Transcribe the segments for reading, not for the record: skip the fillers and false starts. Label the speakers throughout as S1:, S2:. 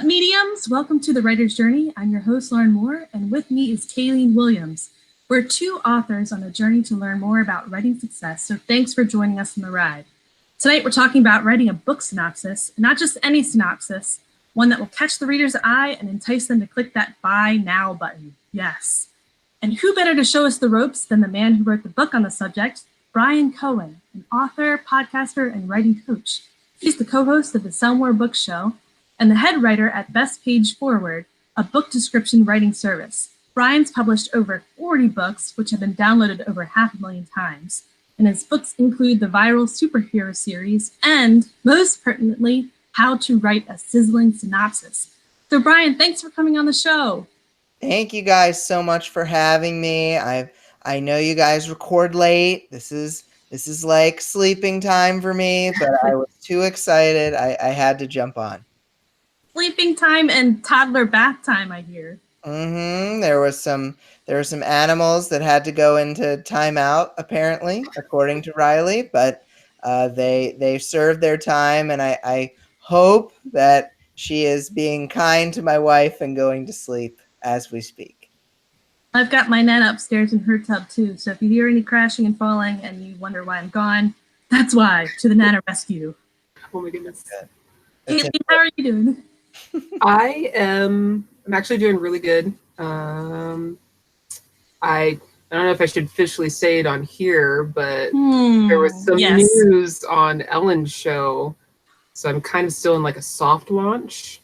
S1: mediums? Welcome to The Writer's Journey. I'm your host, Lauren Moore, and with me is Kayleen Williams. We're two authors on a journey to learn more about writing success, so thanks for joining us on the ride. Tonight, we're talking about writing a book synopsis, not just any synopsis, one that will catch the reader's eye and entice them to click that Buy Now button. Yes. And who better to show us the ropes than the man who wrote the book on the subject, Bryan Cohen, an author, podcaster, and writing coach. He's the co-host of the Somewhere Book Show and the head writer at Best Page Forward, a book description writing service. Bryan's published over 40 books, which have been downloaded over 500,000 times. And his books include the viral superhero series and, most pertinently, How to Write a Sizzling Synopsis. So Bryan, thanks for coming on the show.
S2: Thank you guys so much for having me. I know you guys record late. This is like sleeping time for me, but I was too excited. I had to jump on.
S1: Sleeping time and toddler bath time, I hear.
S2: There were some animals that had to go into timeout, apparently, according to Riley, but they served their time, and I hope that she is being kind to my wife and going to sleep as we speak.
S1: I've got my Nana upstairs in her tub too, so if you hear any crashing and falling and you wonder why I'm gone, that's why. To the Nana rescue.
S3: Oh my goodness.
S1: Caitlin, how are you doing?
S3: I'm actually doing really good. I don't know if I should officially say it on here, but there was some news on Ellen's show, so I'm kind of still in like a soft launch.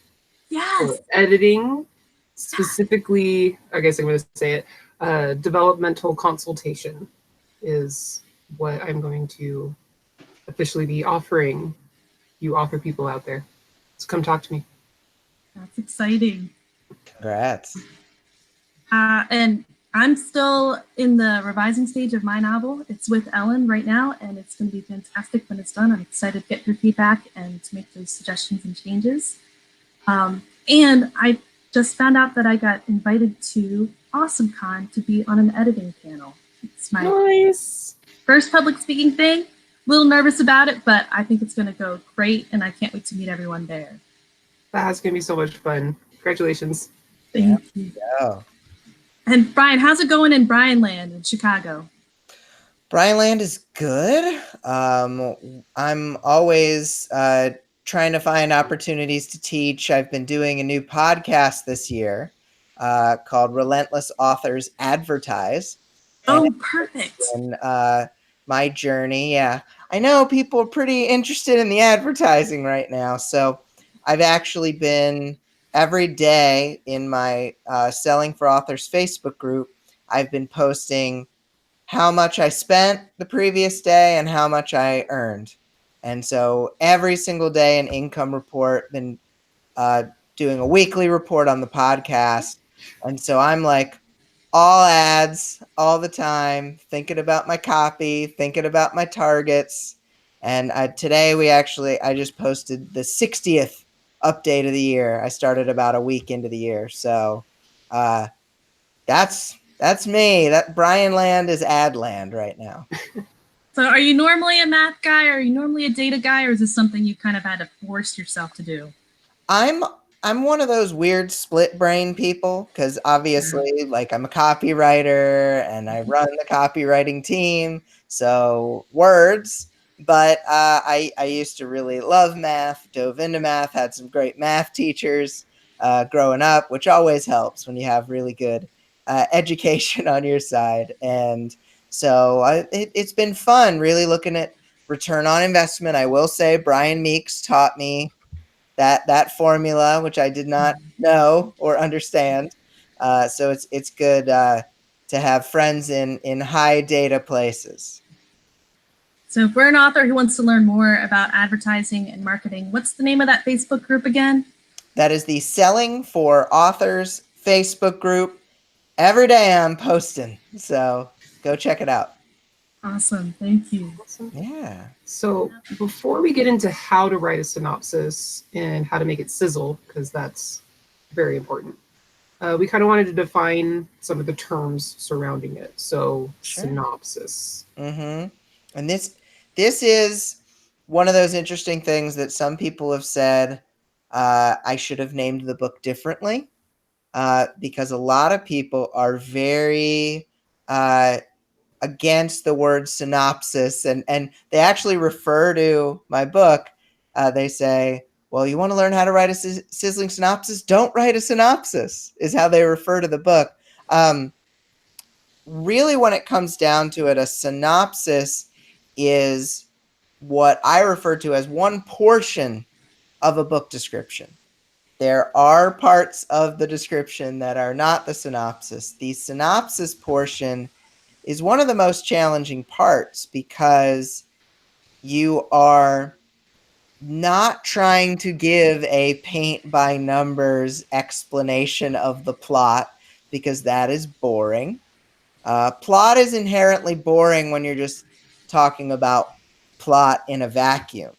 S1: Yes.
S3: For editing, specifically, I guess I'm going to say it. Developmental consultation is what I'm going to officially be offering you author people out there. So come talk to me.
S1: That's exciting.
S2: Congrats.
S1: And I'm still in the revising stage of my novel. It's with Ellen right now, and it's going to be fantastic when it's done. I'm excited to get her feedback and to make those suggestions and changes. And I just found out that I got invited to AwesomeCon to be on an editing panel. It's my first public speaking thing. A little nervous about it, but I think it's going to go great, and I can't wait to meet everyone there.
S3: That's going to be so much fun. Congratulations.
S1: Thank you. And Bryan, how's it going in Bryan Land in Chicago?
S2: Bryan Land is good. I'm always trying to find opportunities to teach. I've been doing a new podcast this year called Relentless Authors Advertise.
S1: Oh, perfect.
S2: And my journey. Yeah, I know people are pretty interested in the advertising right now. So I've actually been every day in my Selling for Authors Facebook group, I've been posting how much I spent the previous day and how much I earned. And so every single day an income report, been doing a weekly report on the podcast. And so I'm like all ads all the time, thinking about my copy, thinking about my targets. And today I just posted the 60th update of the year. I started about a week into the year. So that's me. That Bryan Land is ad land right now.
S1: So are you normally a math guy? Are you normally a data guy? Or is this something you kind of had to force yourself to do?
S2: I'm one of those weird split brain people because obviously like I'm a copywriter and I run the copywriting team. So words. But I used to really love math, dove into math, had some great math teachers growing up, which always helps when you have really good education on your side. And so it's been fun really looking at return on investment. I will say Brian Meeks taught me that formula, which I did not know or understand. So it's good to have friends in high data places.
S1: So if we're an author who wants to learn more about advertising and marketing, what's the name of that Facebook group again?
S2: That is the Selling for Authors Facebook group. Every day I'm posting, so go check it out.
S1: Awesome. Thank you.
S3: Awesome.
S2: Yeah.
S3: So before we get into how to write a synopsis and how to make it sizzle, because that's very important, we kind of wanted to define some of the terms surrounding it. So synopsis.
S2: And this is one of those interesting things that some people have said, I should have named the book differently because a lot of people are very against the word synopsis, and they actually refer to my book. They say, well, you want to learn how to write a sizzling synopsis? Don't write a synopsis, is how they refer to the book. Really, when it comes down to it, a synopsis is what I refer to as one portion of a book description. There are parts of the description that are not the synopsis. The synopsis portion is one of the most challenging parts because you are not trying to give a paint by numbers explanation of the plot because that is boring. Plot is inherently boring when you're just talking about plot in a vacuum.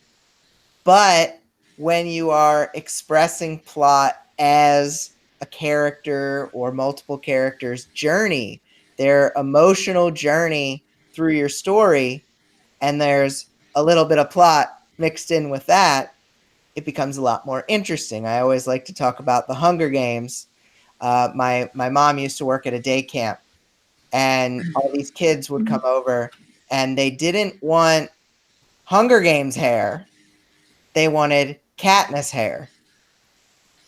S2: But when you are expressing plot as a character or multiple characters' journey, their emotional journey through your story, and there's a little bit of plot mixed in with that, it becomes a lot more interesting. I always like to talk about the Hunger Games. My mom used to work at a day camp, and all these kids would come over, and they didn't want Hunger Games hair. They wanted Katniss hair.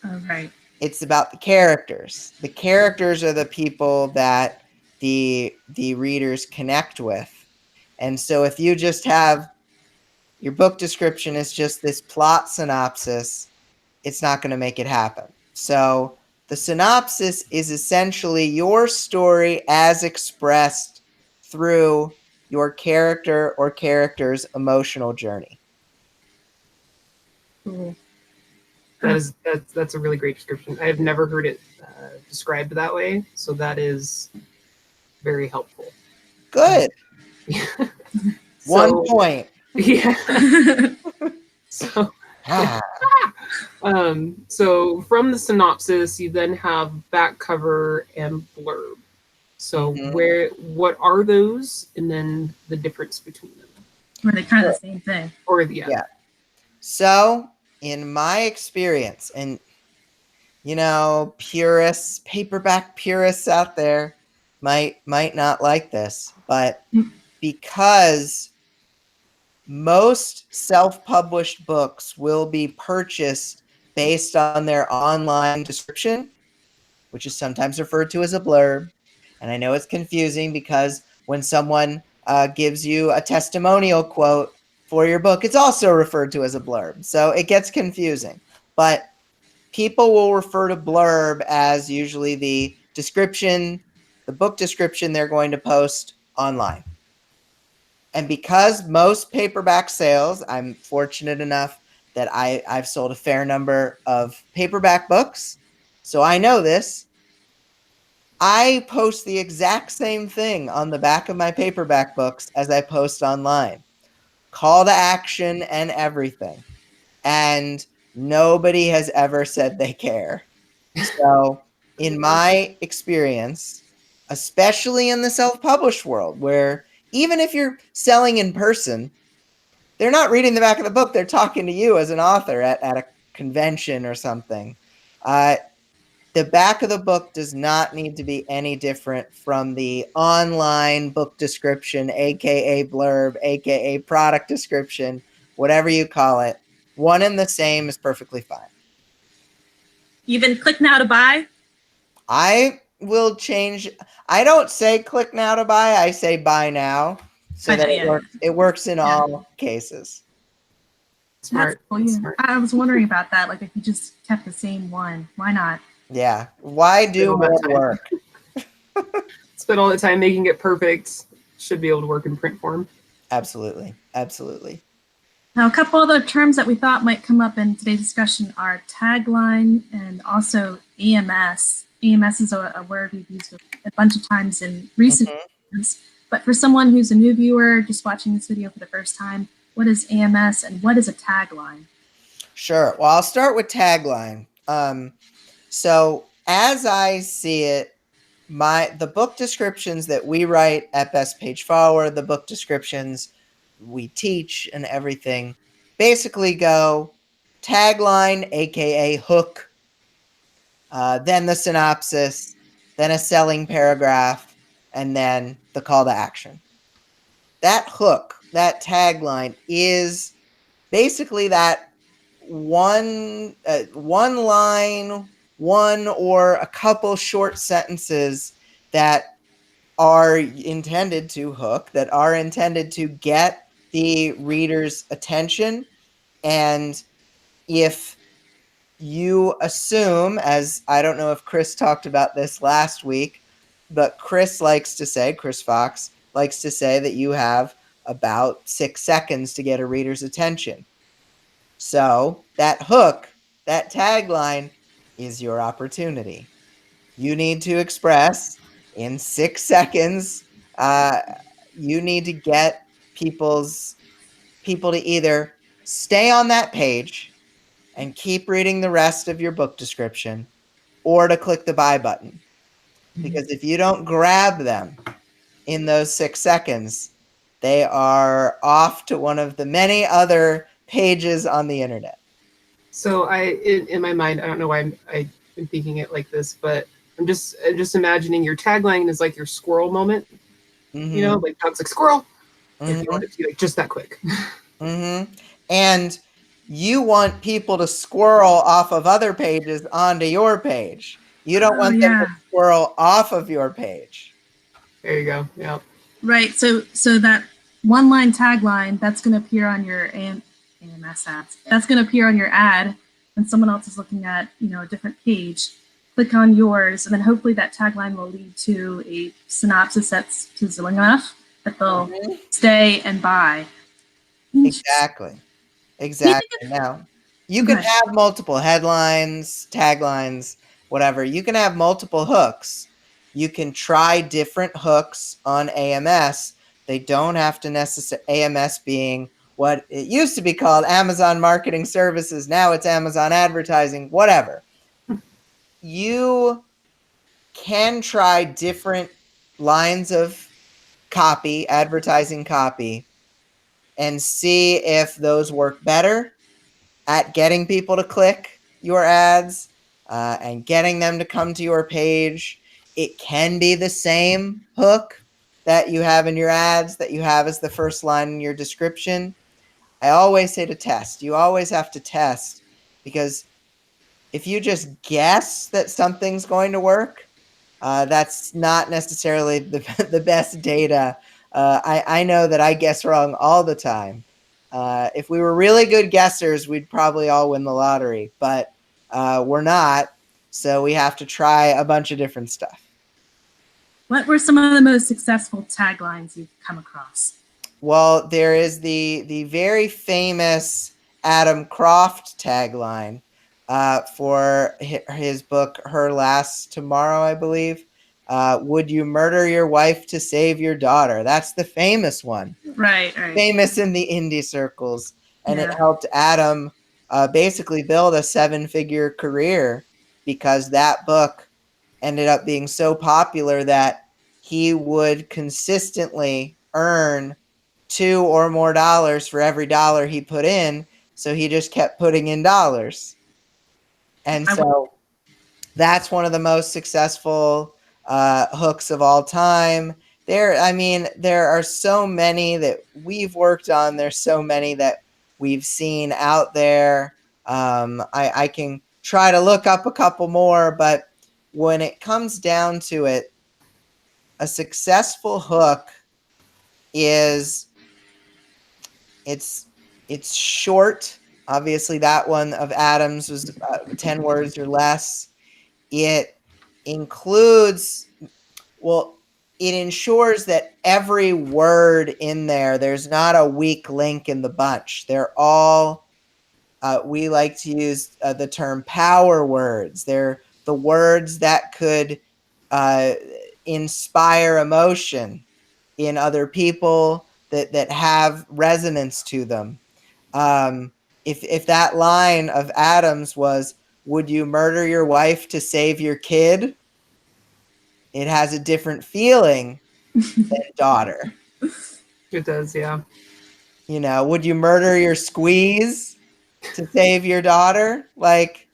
S1: All right.
S2: It's about the characters. The characters are the people that the readers connect with. And so if you just have your book description is just this plot synopsis, it's not going to make it happen. So the synopsis is essentially your story as expressed through your character or character's emotional journey.
S1: Cool.
S3: That's a really great description. I have never heard it described that way, so that is very helpful.
S2: Good. One point.
S3: Yeah. So, so from the synopsis, you then have back cover and blurb. So what are those, and then the difference between them?
S1: Or they kind of the same thing.
S3: Or yeah.
S2: So in my experience, and purists, paperback purists out there might not like this, but because most self-published books will be purchased based on their online description, which is sometimes referred to as a blurb. And I know it's confusing because when someone gives you a testimonial quote for your book, it's also referred to as a blurb. So it gets confusing. But people will refer to blurb as usually the description, the book description they're going to post online. And because most paperback sales, I'm fortunate enough that I've sold a fair number of paperback books, so I know this. I post the exact same thing on the back of my paperback books as I post online. Call to action and everything. And nobody has ever said they care. So in my experience, especially in the self-published world, where even if you're selling in person, they're not reading the back of the book. They're talking to you as an author at a convention or something. The back of the book does not need to be any different from the online book description, aka blurb, aka product description, whatever you call it. One and the same is perfectly fine.
S1: Even click now to buy?
S2: I will change. I don't say click now to buy. I say buy now. So that it works in all cases.
S3: Smart.
S1: Smart. I was wondering about that. Like if you just kept the same one, why not?
S2: Yeah. Why do more work?
S3: Spend all the time making it perfect. Should be able to work in print form.
S2: Absolutely. Absolutely.
S1: Now, a couple other terms that we thought might come up in today's discussion are tagline and also AMS. AMS is a word we've used a bunch of times in recent years. But for someone who's a new viewer just watching this video for the first time, what is AMS and what is a tagline?
S2: Sure. Well, I'll start with tagline. So as I see it, the book descriptions that we write at Best Page Forward, the book descriptions we teach and everything, basically go tagline, aka hook, then the synopsis, then a selling paragraph, and then the call to action. That hook, that tagline is basically that one line, one or a couple short sentences that are intended to hook, that are intended to get the reader's attention. And if you assume, as I don't know if Chris talked about this last week, but Chris Fox likes to say that you have about 6 seconds to get a reader's attention. So that hook, that tagline is your opportunity. You need to express in 6 seconds. You need to get people to either stay on that page and keep reading the rest of your book description, or to click the buy button. Because if you don't grab them in those 6 seconds, they are off to one of the many other pages on the internet.
S3: So in my mind, I don't know why I'm thinking it like this, but I'm just imagining your tagline is like your squirrel moment.
S2: Mm-hmm.
S3: You know, like that's like squirrel.
S2: Mm-hmm.
S3: If you want it to be like just that quick.
S2: Mm-hmm. And you want people to squirrel off of other pages onto your page. You don't want them to squirrel off of your page.
S3: There you go. Yeah.
S1: Right. So that one line tagline that's going to appear on your AMS ads. That's going to appear on your ad when someone else is looking at a different page. Click on yours, and then hopefully that tagline will lead to a synopsis that's sizzling enough that they'll stay and buy.
S2: Exactly. Now, you can have multiple headlines, taglines, whatever. You can have multiple hooks. You can try different hooks on AMS. They don't have to necessarily, AMS being what it used to be called, Amazon Marketing Services. Now it's Amazon Advertising, whatever. You can try different lines of copy, advertising copy, and see if those work better at getting people to click your ads and getting them to come to your page. It can be the same hook that you have in your ads, that you have as the first line in your description. I always say to test. You always have to test, because if you just guess that something's going to work, that's not necessarily the best data. I know that I guess wrong all the time. If we were really good guessers, we'd probably all win the lottery, but we're not. So we have to try a bunch of different stuff.
S1: What were some of the most successful taglines you've come across?
S2: Well, there is the very famous Adam Croft tagline for his book, Her Last Tomorrow, I believe. Would you murder your wife to save your daughter? That's the famous one.
S1: Right.
S2: Famous in the indie circles. And it helped Adam basically build a 7-figure career, because that book ended up being so popular that he would consistently earn $2 or more for every dollar he put in. So he just kept putting in dollars. And so that's one of the most successful hooks of all time. There are so many that we've worked on. There's so many that we've seen out there. I can try to look up a couple more, but when it comes down to it, a successful hook is it's short. Obviously, that one of Adams was 10 words or less. It includes, it ensures that every word in there's not a weak link in the bunch. They're all, we like to use the term power words. They're the words that could inspire emotion in other people, that have resonance to them. If that line of Adams was, would you murder your wife to save your kid? It has a different feeling than daughter.
S3: It does, yeah.
S2: Would you murder your squeeze? to save your daughter. Like,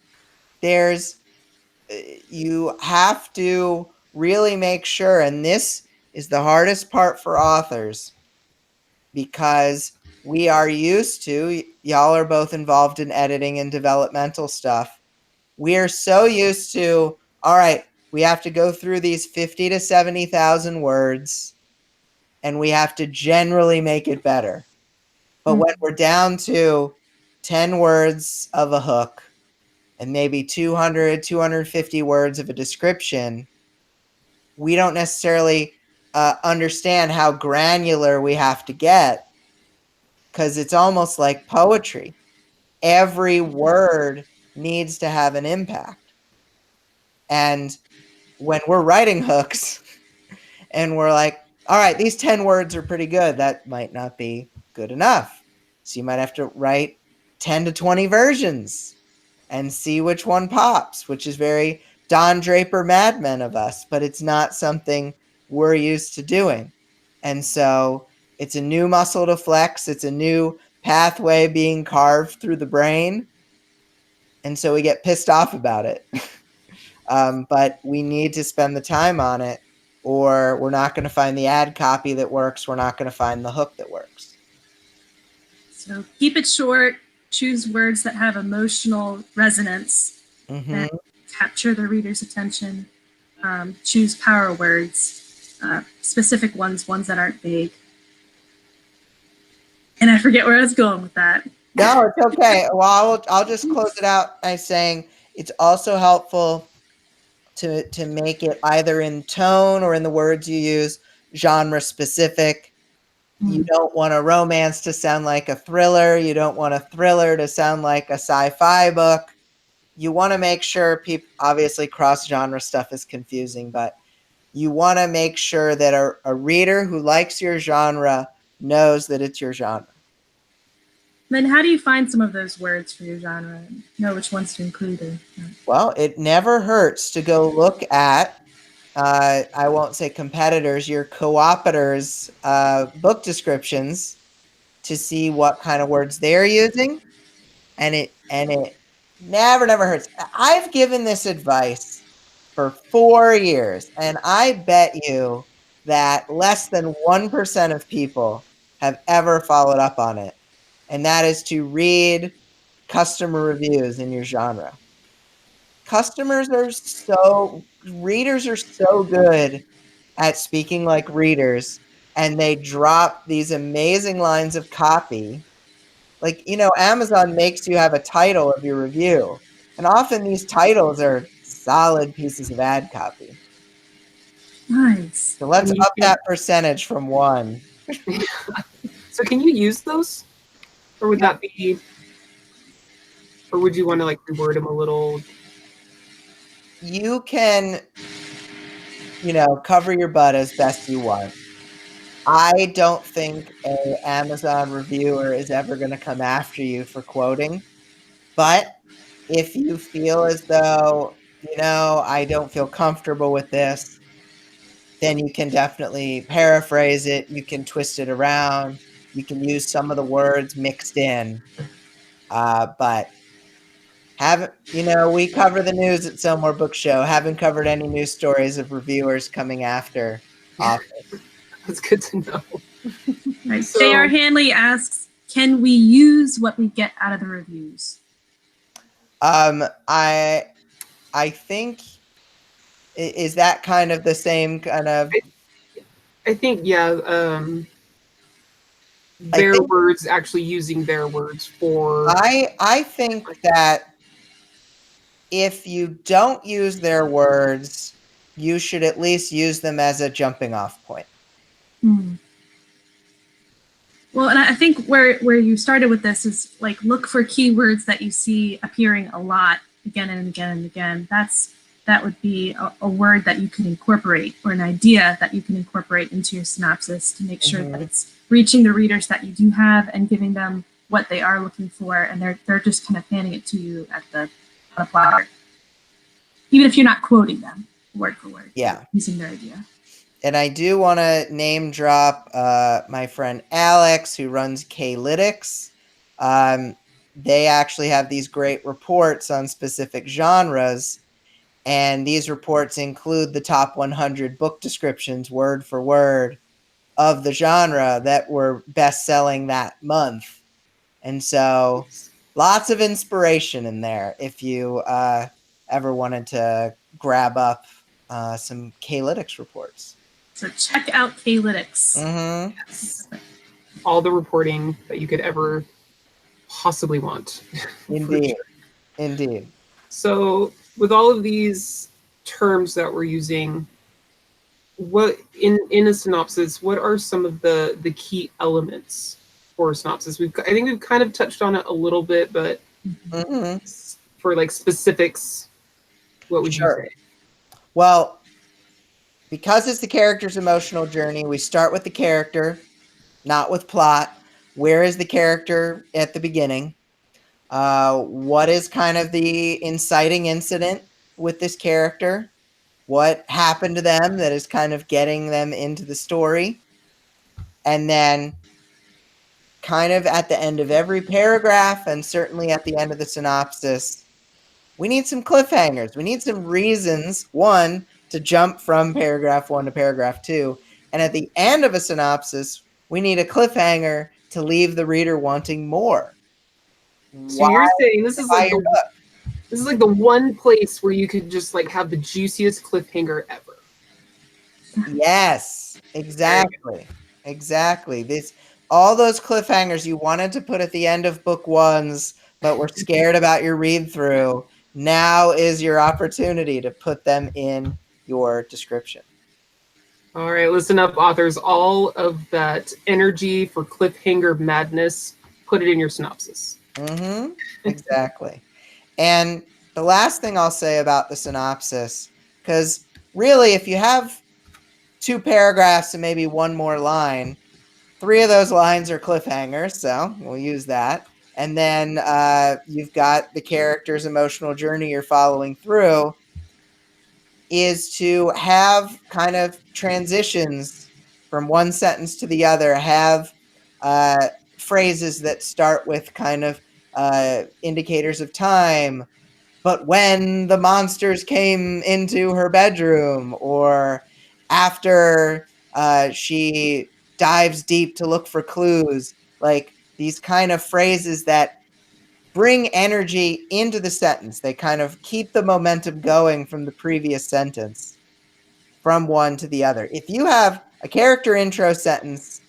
S2: you have to really make sure, and this is the hardest part for authors, because we are used to, y'all are both involved in editing and developmental stuff. We are so used to, all right, we have to go through these 50 to 70,000 words and we have to generally make it better. But when we're down to 10 words of a hook and maybe 200, 250 words of a description, we don't necessarily understand how granular we have to get, because it's almost like poetry. Every word needs to have an impact. And when we're writing hooks and we're like, all right, these 10 words are pretty good, that might not be good enough. So you might have to write 10 to 20 versions and see which one pops, which is very Don Draper Mad Men of us, but it's not something we're used to doing. And so it's a new muscle to flex. It's a new pathway being carved through the brain. And so we get pissed off about it. But we need to spend the time on it, or we're not going to find the ad copy that works. We're not going to find the hook that works.
S1: So keep it short, choose words that have emotional resonance, and capture the reader's attention. Choose power words, specific ones that aren't vague. And I forget where I was going with that.
S2: No, it's okay. Well, I'll just close it out by saying it's also helpful to make it either in tone or in the words you use genre specific. You don't want a romance to sound like a thriller. You don't want a thriller to sound like a sci-fi book. You want to make sure people, obviously cross-genre stuff is confusing, but you want to make sure that a reader who likes your genre knows that it's your genre.
S1: Then how do you find some of those words for your genre and know which ones to include?
S2: Well, it never hurts to go look at, I won't say competitors, your co-opeters' book descriptions to see what kind of words they're using. And it never hurts. I've given this advice for 4 years, and I bet you that less than 1% of people have ever followed up on it. And that is to read customer reviews in your genre. Readers are so good at speaking like readers, and they drop these amazing lines of copy. Like, Amazon makes you have a title of your review, and often these titles are solid pieces of ad copy.
S1: Nice.
S2: So let's up that percentage from 1.
S3: So can you use those? Or would that be, or would you want to reword them a little?
S2: You can, cover your butt as best you want. I don't think an Amazon reviewer is ever going to come after you for quoting. But if you feel as though, I don't feel comfortable with this, then you can definitely paraphrase it. You can twist it around. You can use some of the words mixed in. But we cover the news at Somewhere Book Show. Haven't covered any news stories of reviewers coming after authors.
S3: That's good to know.
S1: Right. So, J.R. Hanley asks, can we use what we get out of the reviews?
S2: I think, is that kind of the same kind of?
S3: I think, yeah. Their words, actually using their words for.
S2: I think that if you don't use their words, you should at least use them as a jumping off point.
S1: Well, and I think where you started with this is look for keywords that you see appearing a lot again and again and again. That would be a word that you can incorporate, or an idea that you can incorporate into your synopsis to make sure that it's reaching the readers that you do have and giving them what they are looking for, and they're just kind of handing it to you on a platter, even if you're not quoting them word for word.
S2: Yeah,
S1: using their idea.
S2: And I do want to name drop my friend Alex, who runs K-Lytics. they actually have these great reports on specific genres. And these reports include the top 100 book descriptions, word for word, of the genre that were best-selling that month. And so lots of inspiration in there if you ever wanted to grab up some K-Lytics reports.
S1: So check out K-Lytics.
S2: Mm-hmm.
S3: Yes. All the reporting that you could ever possibly want.
S2: Indeed. Indeed.
S3: So with all of these terms that we're using, what in a synopsis, what are some of the key elements for a synopsis? I think we've kind of touched on it a little bit, but for like specifics, what would you say?
S2: Well, because it's the character's emotional journey, we start with the character, not with plot. Where is the character at the beginning? What is kind of the inciting incident with this character? What happened to them that is kind of getting them into the story? And then kind of at the end of every paragraph, and certainly at the end of the synopsis, we need some cliffhangers. We need some reasons, one, to jump from paragraph 1 to paragraph 2. And at the end of a synopsis, we need a cliffhanger to leave the reader wanting more.
S3: So you're saying this is like the one place where you could just like have the juiciest cliffhanger ever.
S2: Yes, exactly. Exactly. All those cliffhangers you wanted to put at the end of book 1s, but were scared about your read through. Now is your opportunity to put them in your description.
S3: All right, listen up, authors. All of that energy for cliffhanger madness, put it in your synopsis.
S2: Mm-hmm. Exactly. And the last thing I'll say about the synopsis, because really, if you have 2 paragraphs and maybe 1 more line, 3 of those lines are cliffhangers, so we'll use that. And then you've got the character's emotional journey you're following through, is to have kind of transitions from one sentence to the other, have phrases that start with kind of indicators of time, but when the monsters came into her bedroom, or after she dives deep to look for clues, like these kind of phrases that bring energy into the sentence. They kind of keep the momentum going from the previous sentence, from one to the other. If you have a character intro sentence,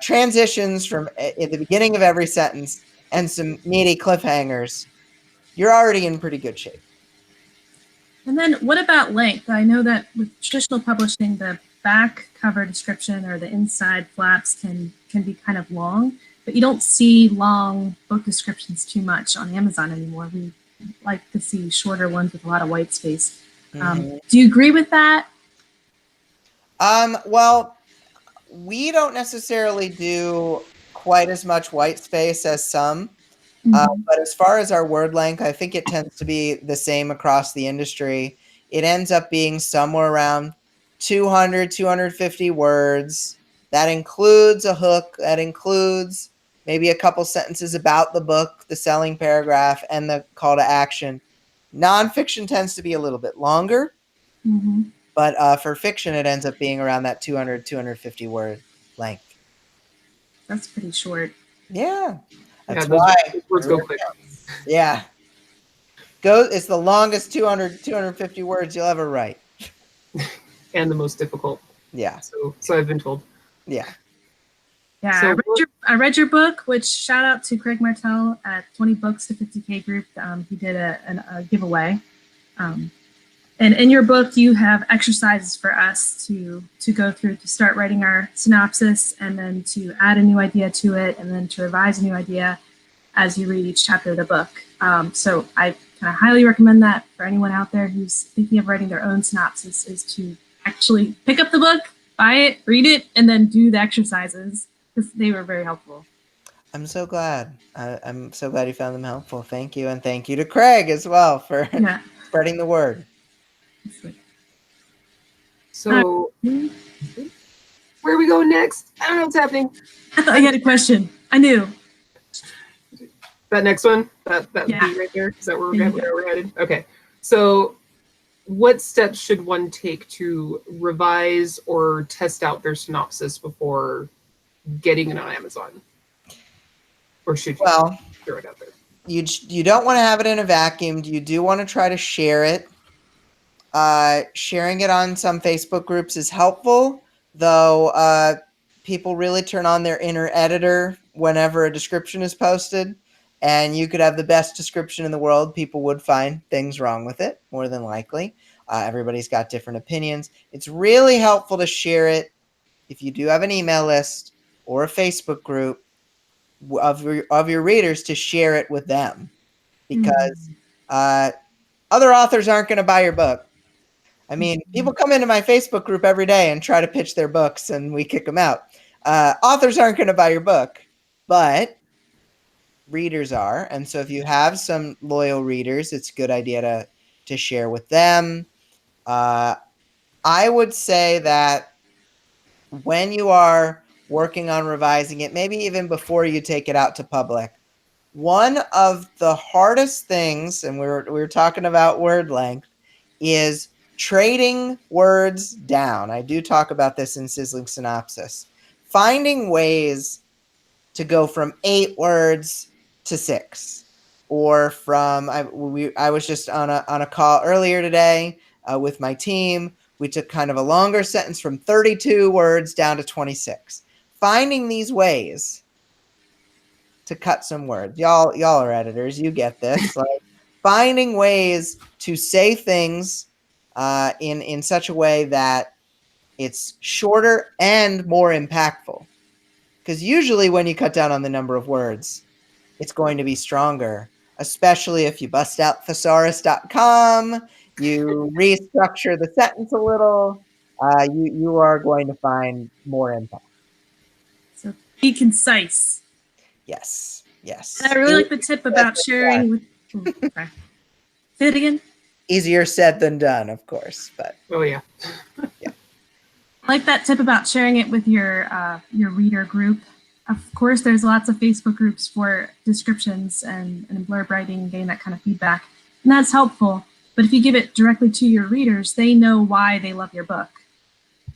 S2: transitions from at the beginning of every sentence, and some meaty cliffhangers, you're already in pretty good shape.
S1: And then what about length? I know that with traditional publishing, the back cover description or the inside flaps can be kind of long, but you don't see long book descriptions too much on Amazon anymore. We like to see shorter ones with a lot of white space. Do you agree with that?
S2: Well, we don't necessarily do quite as much white space as some. But as far as our word length, I think it tends to be the same across the industry. It ends up being somewhere around 200, 250 words. That includes a hook. That includes maybe a couple sentences about the book, the selling paragraph, and the call to action. Nonfiction tends to be a little bit longer, but for fiction, it ends up being around that 200, 250 word length.
S1: That's pretty short.
S2: Yeah. That's
S3: those
S2: why
S3: words go quick.
S2: Yeah. It's the longest 200, 250 words you'll ever write.
S3: And the most difficult.
S2: Yeah.
S3: So I've been told.
S2: Yeah.
S1: Yeah,
S3: So
S1: I read your book, which shout out to Craig Martell at 20 Books to 50K Group. He did a giveaway. And in your book, you have exercises for us to go through to start writing our synopsis, and then to add a new idea to it, and then to revise a new idea as you read each chapter of the book. So I kind of highly recommend that for anyone out there who's thinking of writing their own synopsis, is to actually pick up the book, buy it, read it, and then do the exercises, because they were very helpful.
S2: I'm so glad. I'm so glad you found them helpful. Thank you. And thank you to Craig as well for spreading the word.
S3: So where are we going next? I don't know what's happening.
S1: I thought you had a question. I knew.
S3: That next one, that
S1: Yeah.
S3: B right there, is that where
S1: There you go.
S3: we're headed? Okay. So what steps should one take to revise or test out their synopsis before getting it on Amazon? Or should you
S2: Well,
S3: throw it out there?
S2: you don't want to have it in a vacuum. You do want to try to share it. Sharing it on some Facebook groups is helpful, though people really turn on their inner editor whenever a description is posted, and you could have the best description in the world. People would find things wrong with it, more than likely. Everybody's got different opinions. It's really helpful to share it if you do have an email list or a Facebook group of your readers, to share it with them, because other authors aren't going to buy your book. I mean, people come into my Facebook group every day and try to pitch their books, and we kick them out. Authors aren't going to buy your book, but readers are. And so if you have some loyal readers, it's a good idea to share with them. I would say that when you are working on revising it, maybe even before you take it out to public, one of the hardest things, and we were talking about word length, is trading words down. I do talk about this in Sizzling Synopsis. Finding ways to go from 8 words to 6, or from I was just on a call earlier today with my team. We took kind of a longer sentence from 32 words down to 26. Finding these ways to cut some words. Y'all are editors. You get this. Like, finding ways to say things in such a way that it's shorter and more impactful. Because usually when you cut down on the number of words, it's going to be stronger, especially if you bust out thesaurus.com, you restructure the sentence a little, you are going to find more impact.
S1: So be concise.
S2: Yes.
S1: And I really like the tip about sharing with. Okay. Say it again.
S2: Easier said than done, of course, but
S3: Oh yeah.
S2: yeah.
S1: I like that tip about sharing it with your reader group. Of course, there's lots of Facebook groups for descriptions and blurb writing and getting that kind of feedback, and that's helpful. But if you give it directly to your readers, they know why they love your book.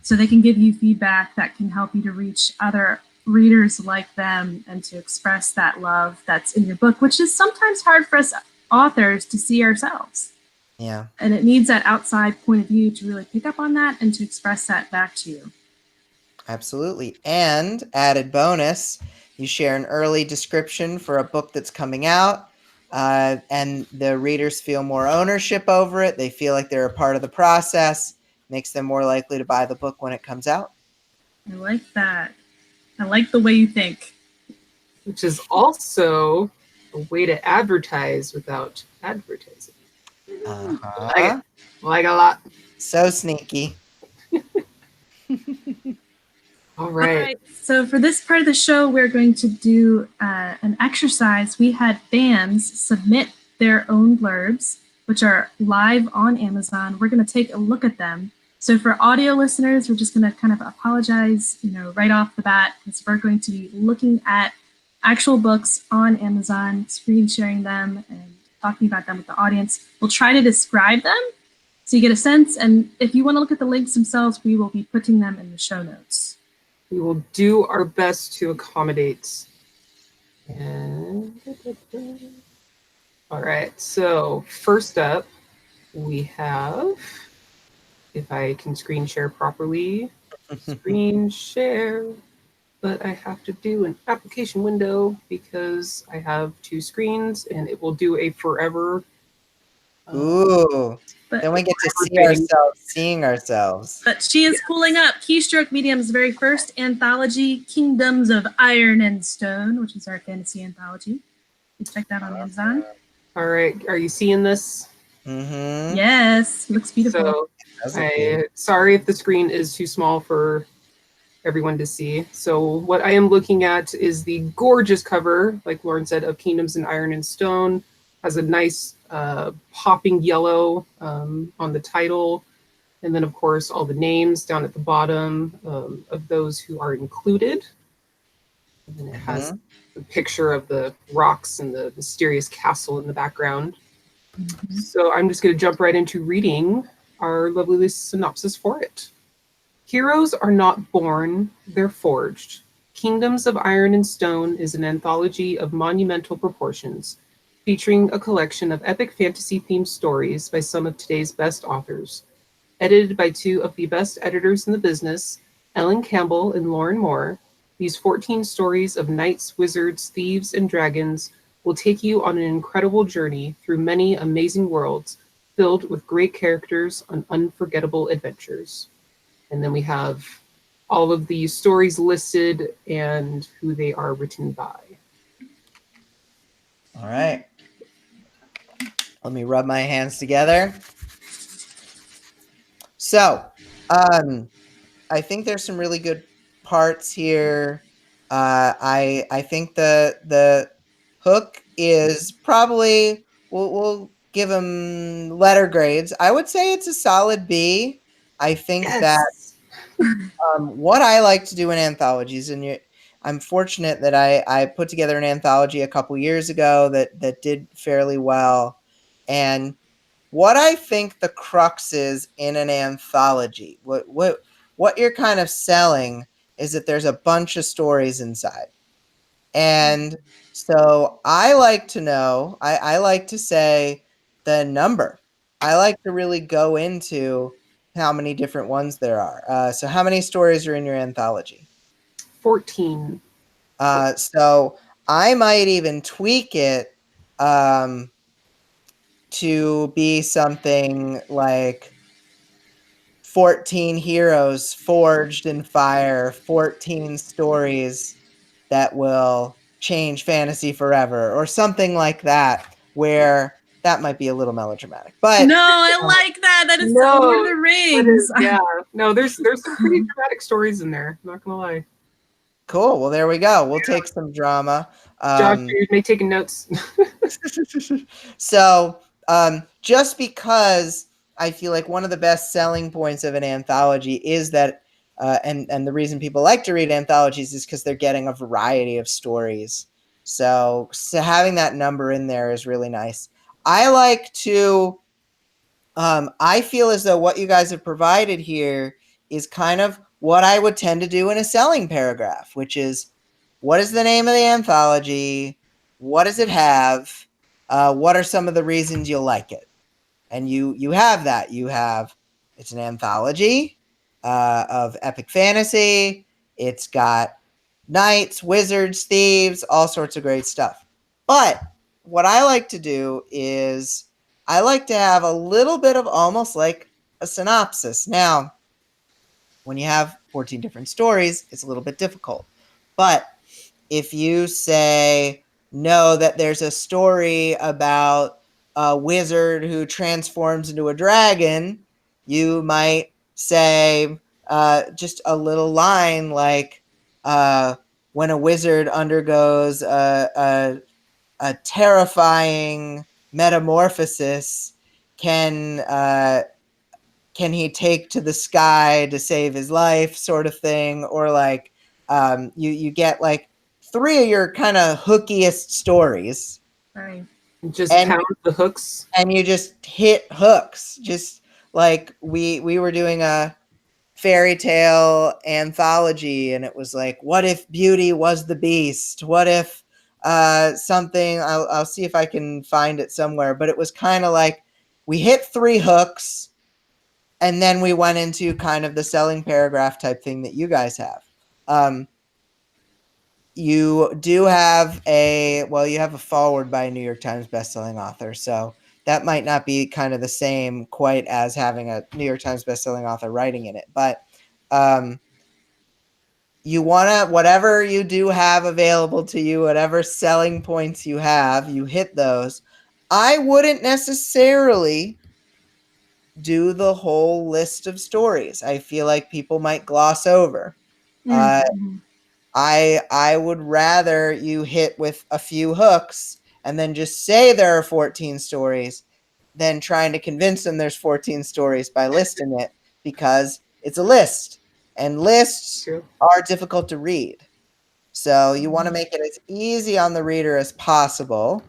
S1: So they can give you feedback that can help you to reach other readers like them and to express that love that's in your book, which is sometimes hard for us authors to see ourselves.
S2: Yeah.
S1: And it needs that outside point of view to really pick up on that and to express that back to you.
S2: Absolutely. And added bonus, you share an early description for a book that's coming out, and the readers feel more ownership over it. They feel like they're a part of the process, makes them more likely to buy the book when it comes out.
S1: I like that. I like the way you think.
S3: Which is also a way to advertise without advertising.
S2: Uh-huh.
S3: Like a lot.
S2: So sneaky.
S3: All right.
S1: So for this part of the show, we're going to do an exercise. We had fans submit their own blurbs, which are live on Amazon. We're going to take a look at them. So for audio listeners, we're just going to kind of apologize, right off the bat, because we're going to be looking at actual books on Amazon, screen sharing them, and talking about them with the audience. We'll try to describe them so you get a sense. And if you want to look at the links themselves, we will be putting them in the show notes.
S3: We will do our best to accommodate. And all right, so first up, we have, if I can screen share properly, screen share, but I have to do an application window because I have 2 screens and it will do a forever.
S2: Ooh.
S1: But
S2: Then we get to see ourselves seeing ourselves.
S1: But she is pulling up Keystroke Medium's very first anthology, Kingdoms of Iron and Stone, which is our fantasy anthology. You check that on Amazon.
S3: All right, are you seeing this?
S2: Mm-hmm.
S1: Yes, looks beautiful.
S3: So, sorry if the screen is too small for everyone to see. So what I am looking at is the gorgeous cover, like Lauren said, of Kingdoms in Iron and Stone. Has a nice popping yellow on the title. And then, of course, all the names down at the bottom of those who are included. And then it has a picture of the rocks and the mysterious castle in the background. So I'm just going to jump right into reading our lovely synopsis for it. Heroes are not born, they're forged. Kingdoms of Iron and Stone is an anthology of monumental proportions, featuring a collection of epic fantasy-themed stories by some of today's best authors. Edited by two of the best editors in the business, Ellen Campbell and Lauren Moore, these 14 stories of knights, wizards, thieves, and dragons will take you on an incredible journey through many amazing worlds filled with great characters on unforgettable adventures. And then we have all of the stories listed and who they are written by.
S2: All right. Let me rub my hands together. So, I think there's some really good parts here. I think the hook is probably we'll give them letter grades. I would say it's a solid B. I think that what I like to do in anthologies, and I'm fortunate that I put together an anthology a couple years ago that did fairly well. And what I think the crux is in an anthology, what you're kind of selling is that there's a bunch of stories inside. And so I like to know, I like to say the number. I like to really go into how many different ones there are. So how many stories are in your anthology?
S3: 14.
S2: So I might even tweak it to be something like 14 heroes forged in fire, 14 stories that will change fantasy forever, or something like that, where that might be a little melodramatic. But
S1: no, I like that. That is so Lord of the Rings.
S3: Yeah. No, there's some pretty dramatic stories in there. I'm not gonna lie.
S2: Cool. Well, there we go. We'll take some drama.
S3: Josh, you may taking notes.
S2: So, just because I feel like one of the best selling points of an anthology is that, and the reason people like to read anthologies is because they're getting a variety of stories. So having that number in there is really nice. I like to, I feel as though what you guys have provided here is kind of what I would tend to do in a selling paragraph, which is, what is the name of the anthology? What does it have? What are some of the reasons you'll like it? And you have that. You have, it's an anthology of epic fantasy. It's got knights, wizards, thieves, all sorts of great stuff. But what I like to do is I like to have a little bit of almost like a synopsis. Now, when you have 14 different stories, it's a little bit difficult. But if you say, know that there's a story about a wizard who transforms into a dragon, you might say just a little line like, when a wizard undergoes a terrifying metamorphosis, can he take to the sky to save his life, sort of thing. Or like, you get like 3 of your kind of hookiest stories.
S1: Right.
S3: Just pound the hooks.
S2: And you just hit hooks. Just like we were doing a fairy tale anthology, and it was like, what if Beauty was the Beast? What if something, I'll see if I can find it somewhere, but it was kind of like we hit 3 hooks, and then we went into kind of the selling paragraph type thing that you guys have. You do have you have a forward by a New York Times bestselling author, so that might not be kind of the same quite as having a New York Times bestselling author writing in it. But you want to, whatever you do have available to you, whatever selling points you have, you hit those. I wouldn't necessarily do the whole list of stories. I feel like people might gloss over.
S1: Mm-hmm.
S2: I would rather you hit with a few hooks and then just say there are 14 stories than trying to convince them there's 14 stories by listing it, because it's a list and lists are difficult to read. So you want to make it as easy on the reader as possible.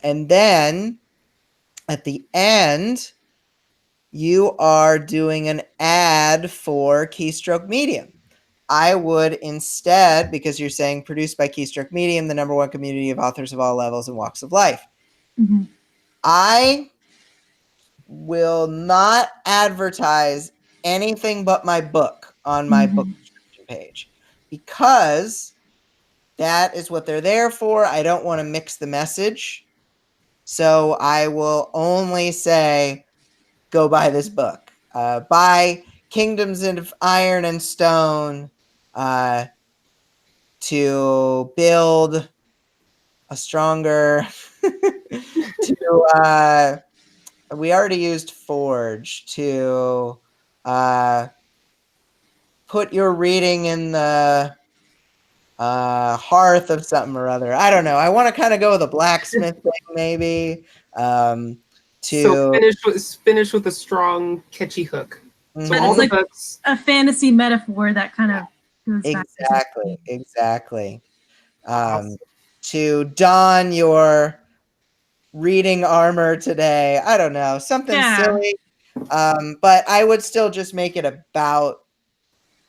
S2: And then at the end, you are doing an ad for Keystroke Medium. I would instead, because you're saying produced by Keystroke Medium, the #1 community of authors of all levels and walks of life.
S1: Mm-hmm.
S2: I will not advertise anything but my book on my book description page, because that is what they're there for. I don't want to mix the message. So I will only say, go buy this book. Buy Kingdoms of Iron and Stone to build a stronger we already used Forge to put your reading in the hearth of something or other. I don't know. I want to kind of go with a blacksmith thing, maybe.
S3: So finish with a strong, catchy hook.
S2: Mm-hmm.
S3: So all the books,
S1: a fantasy metaphor that kind of goes
S2: exactly.
S3: Awesome.
S2: To don your reading armor today. I don't know, something silly. But I would still just make it about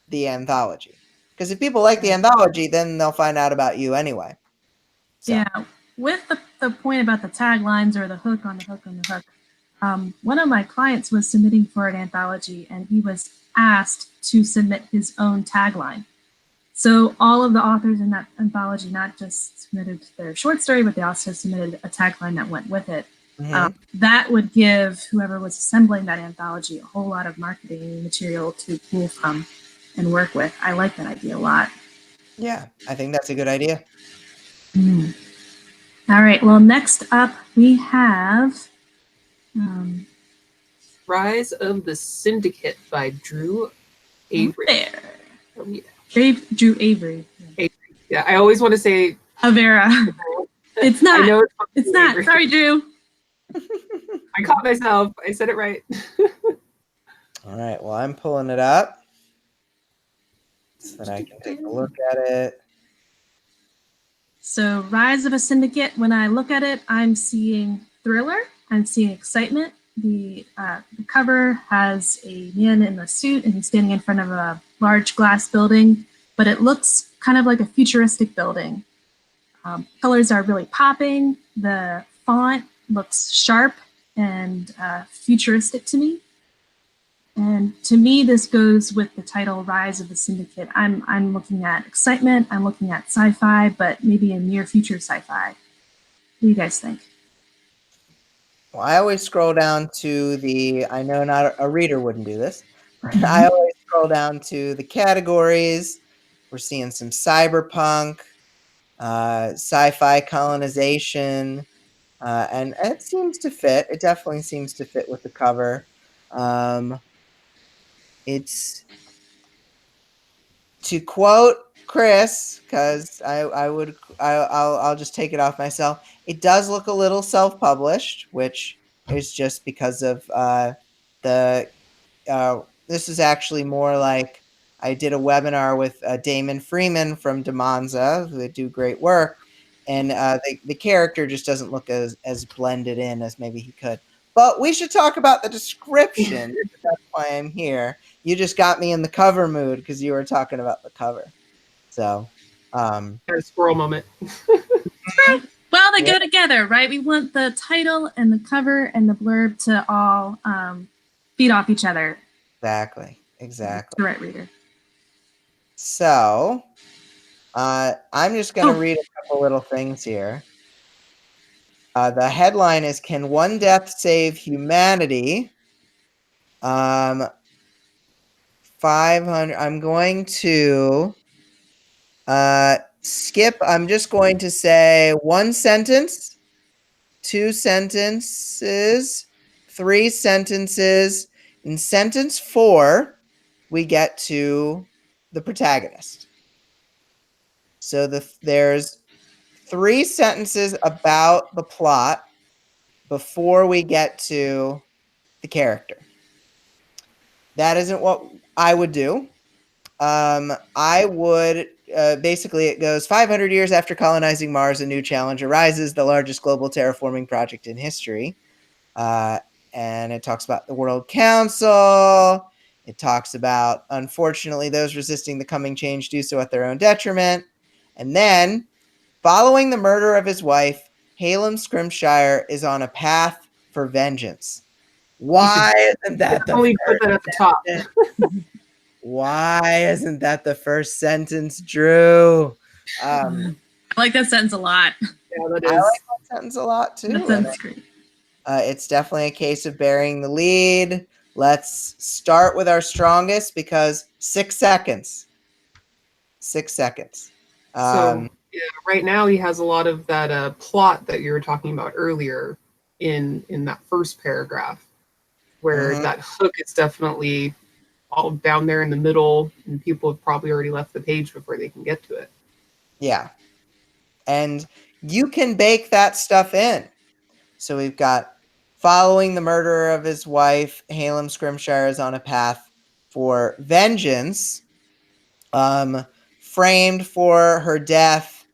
S2: the anthology, because if people like the anthology, then they'll find out about you anyway. So.
S1: Yeah, with the point about the taglines or the hook on the hook on the hook, one of my clients was submitting for an anthology, and he was asked to submit his own tagline. So all of the authors in that anthology not just submitted their short story, but they also submitted a tagline that went with it.
S2: Mm-hmm.
S1: That would give whoever was assembling that anthology a whole lot of marketing material to pull from and work with. I like that idea a lot.
S2: Yeah, I think that's a good idea.
S1: All right, well, next up we have
S3: Rise of the Syndicate by Drew Avery.
S1: There.
S3: Oh, yeah.
S1: Drew Avery.
S3: Yeah, I always want to say
S1: Avera. It's not.
S3: I know
S1: it's not.
S3: Avery.
S1: Sorry, Drew.
S3: I caught myself. I said it right.
S2: All right, well, I'm pulling it up so that I can take a look at it.
S1: So Rise of a Syndicate, when I look at it, I'm seeing thriller. I'm seeing excitement. The cover has a man in a suit, and he's standing in front of a large glass building, but it looks kind of like a futuristic building. Colors are really popping. The font looks sharp and futuristic to me. And to me, this goes with the title Rise of the Syndicate. I'm looking at excitement. I'm looking at sci-fi, but maybe a near future sci-fi. What do you guys think?
S2: Well, I always scroll down to I know not a reader wouldn't do this. I always scroll down to the categories. We're seeing some cyberpunk, sci-fi colonization, and it seems to fit. It definitely seems to fit with the cover. It's, to quote Chris, because I'll just take it off myself. It does look a little self-published, which is just because of this is actually more like, I did a webinar with Damon Freeman from Demonza, who do great work, and the character just doesn't look as blended in as maybe he could. But we should talk about the description. That's why I'm here. You just got me in the cover mood because you were talking about the cover. So,
S3: A squirrel moment.
S1: Well, they go together, right? We want the title and the cover and the blurb to all feed off each other.
S2: Exactly.
S1: The right reader.
S2: So, I'm just going to read a couple little things here. The headline is, "Can one death save humanity?" 500. I'm going to skip. I'm just going to say one sentence, two sentences, three sentences. In sentence 4, we get to the protagonist. So there's 3 sentences about the plot before we get to the character. That isn't what I would do. I would basically it goes 500 years after colonizing Mars, a new challenge arises, the largest global terraforming project in history. And it talks about the World Council. It talks about, unfortunately, those resisting the coming change do so at their own detriment. And then, following the murder of his wife, Halem Scrimshire is on a path for vengeance. Why isn't that the
S3: Only put that at the top.
S2: Why isn't that the first sentence, Drew?
S1: I like that sentence a lot.
S3: Yeah, that
S2: I
S3: is.
S2: like that sentence a lot too.
S1: That sentence is great.
S2: It's definitely a case of burying the lead. Let's start with our strongest because 6 seconds. 6 seconds.
S3: So yeah, right now he has a lot of that plot that you were talking about earlier in that first paragraph, where that hook is definitely all down there in the middle, and people have probably already left the page before they can get to it.
S2: Yeah. And you can bake that stuff in. So we've got following the murder of his wife, Halem Scrimshire is on a path for vengeance. Framed for her death,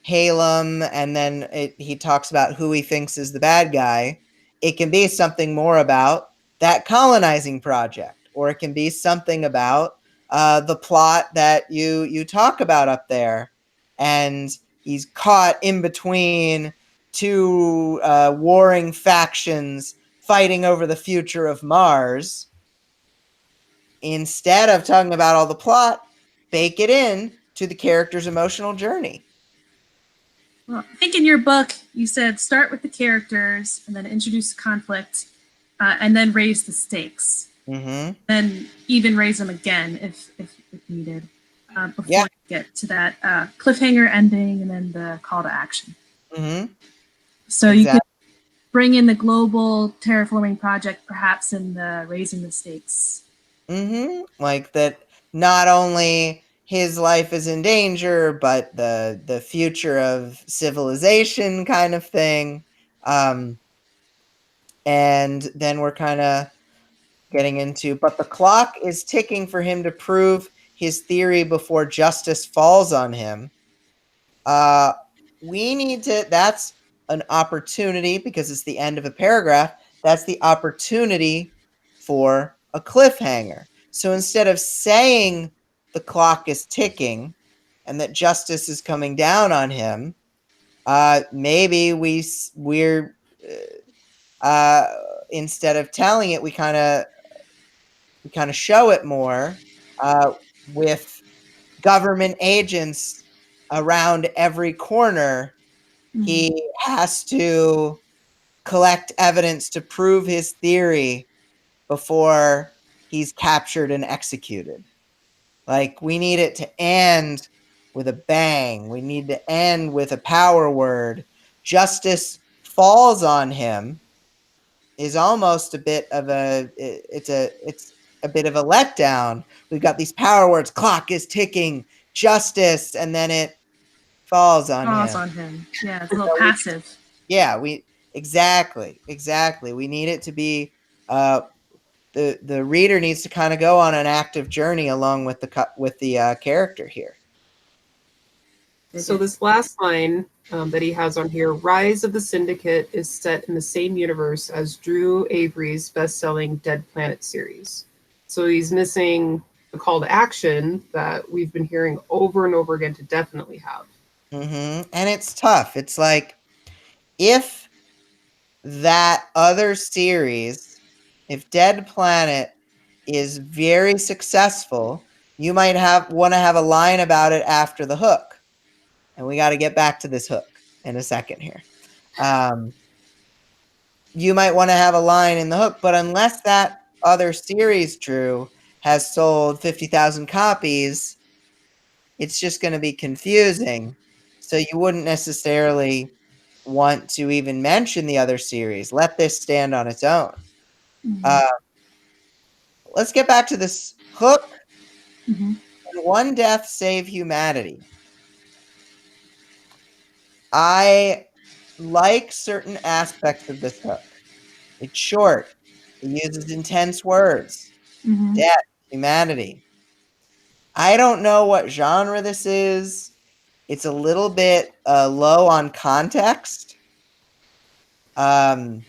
S2: Halem, and then he talks about who he thinks is the bad guy. It can be something more about that colonizing project, or it can be something about the plot that you talk about up there. And he's caught in between two warring factions fighting over the future of Mars. Instead of talking about all the plot, bake it in to the character's emotional journey.
S1: Well, I think in your book, you said start with the characters and then introduce the conflict and then raise the stakes.
S2: Mm-hmm.
S1: Then even raise them again if needed before you get to that cliffhanger ending and then the call to action.
S2: Mm-hmm.
S1: So you could bring in the global terraforming project perhaps in the raising the stakes.
S2: Mm-hmm. Like that not only his life is in danger, but the future of civilization kind of thing. And then we're kind of getting into, but the clock is ticking for him to prove his theory before justice falls on him. We need to, that's an opportunity because it's the end of a paragraph. That's the opportunity for a cliffhanger. So instead of saying the clock is ticking and that justice is coming down on him, maybe we're instead of telling it, we kind of show it more with government agents around every corner. He has to collect evidence to prove his theory before he's captured and executed. Like, we need it to end with a bang. We need to end with a power word. Justice falls on him is almost a bit of it's a bit of a letdown. We've got these power words, clock is ticking, justice, and then it falls on him.
S1: Yeah, it's a little passive.
S2: Exactly. We need it to be the reader needs to kind of go on an active journey along with the character here.
S3: So this last line that he has on here, Rise of the Syndicate is set in the same universe as Drew Avery's best-selling Dead Planet series. So he's missing the call to action that we've been hearing over and over again to definitely have.
S2: Mm-hmm. And it's tough. It's like, if that other series, if Dead Planet is very successful, you might want to have a line about it after the hook. And we got to get back to this hook in a second here. You might want to have a line in the hook, but unless that other series, Drew, has sold 50,000 copies, it's just going to be confusing. So you wouldn't necessarily want to even mention the other series. Let this stand on its own. Let's get back to this hook. One death save humanity. I like certain aspects of this hook. It's short. It uses intense words. Death, humanity. I don't know what genre this is. It's a little bit low on context. So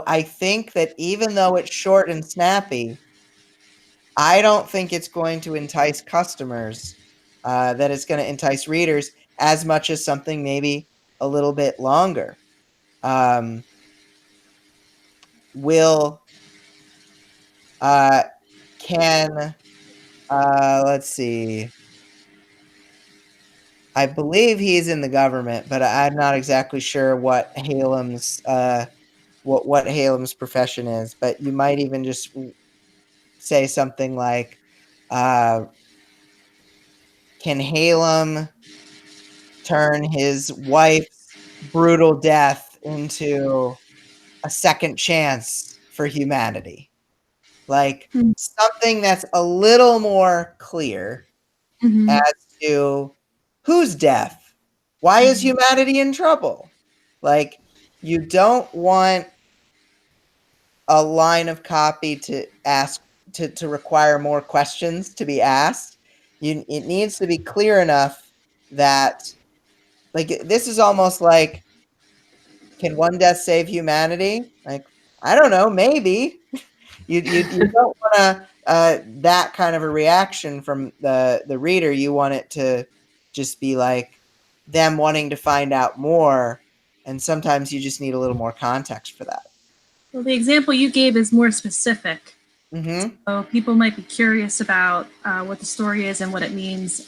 S2: I think that even though it's short and snappy, I don't think it's going to entice customers, that it's going to entice readers as much as something maybe a little bit longer. Will can let's see. I believe he's in the government, but I'm not exactly sure what Halem's what Halem's profession is. But you might even just say something like, "Can Halem turn his wife's brutal death into a second chance for humanity?" Like something that's a little more clear
S1: Mm-hmm.
S2: as to whose death? Why is humanity in trouble? Like, you don't want a line of copy to ask to require more questions to be asked. It needs to be clear enough that, like, this is almost like, can one death save humanity? Like, I don't know, maybe. You don't want that kind of a reaction from the reader. You want it to just be like them wanting to find out more, and sometimes you just need a little more context for that.
S1: Well, the example you gave is more specific.
S2: Mm-hmm.
S1: So people might be curious about what the story is and what it means,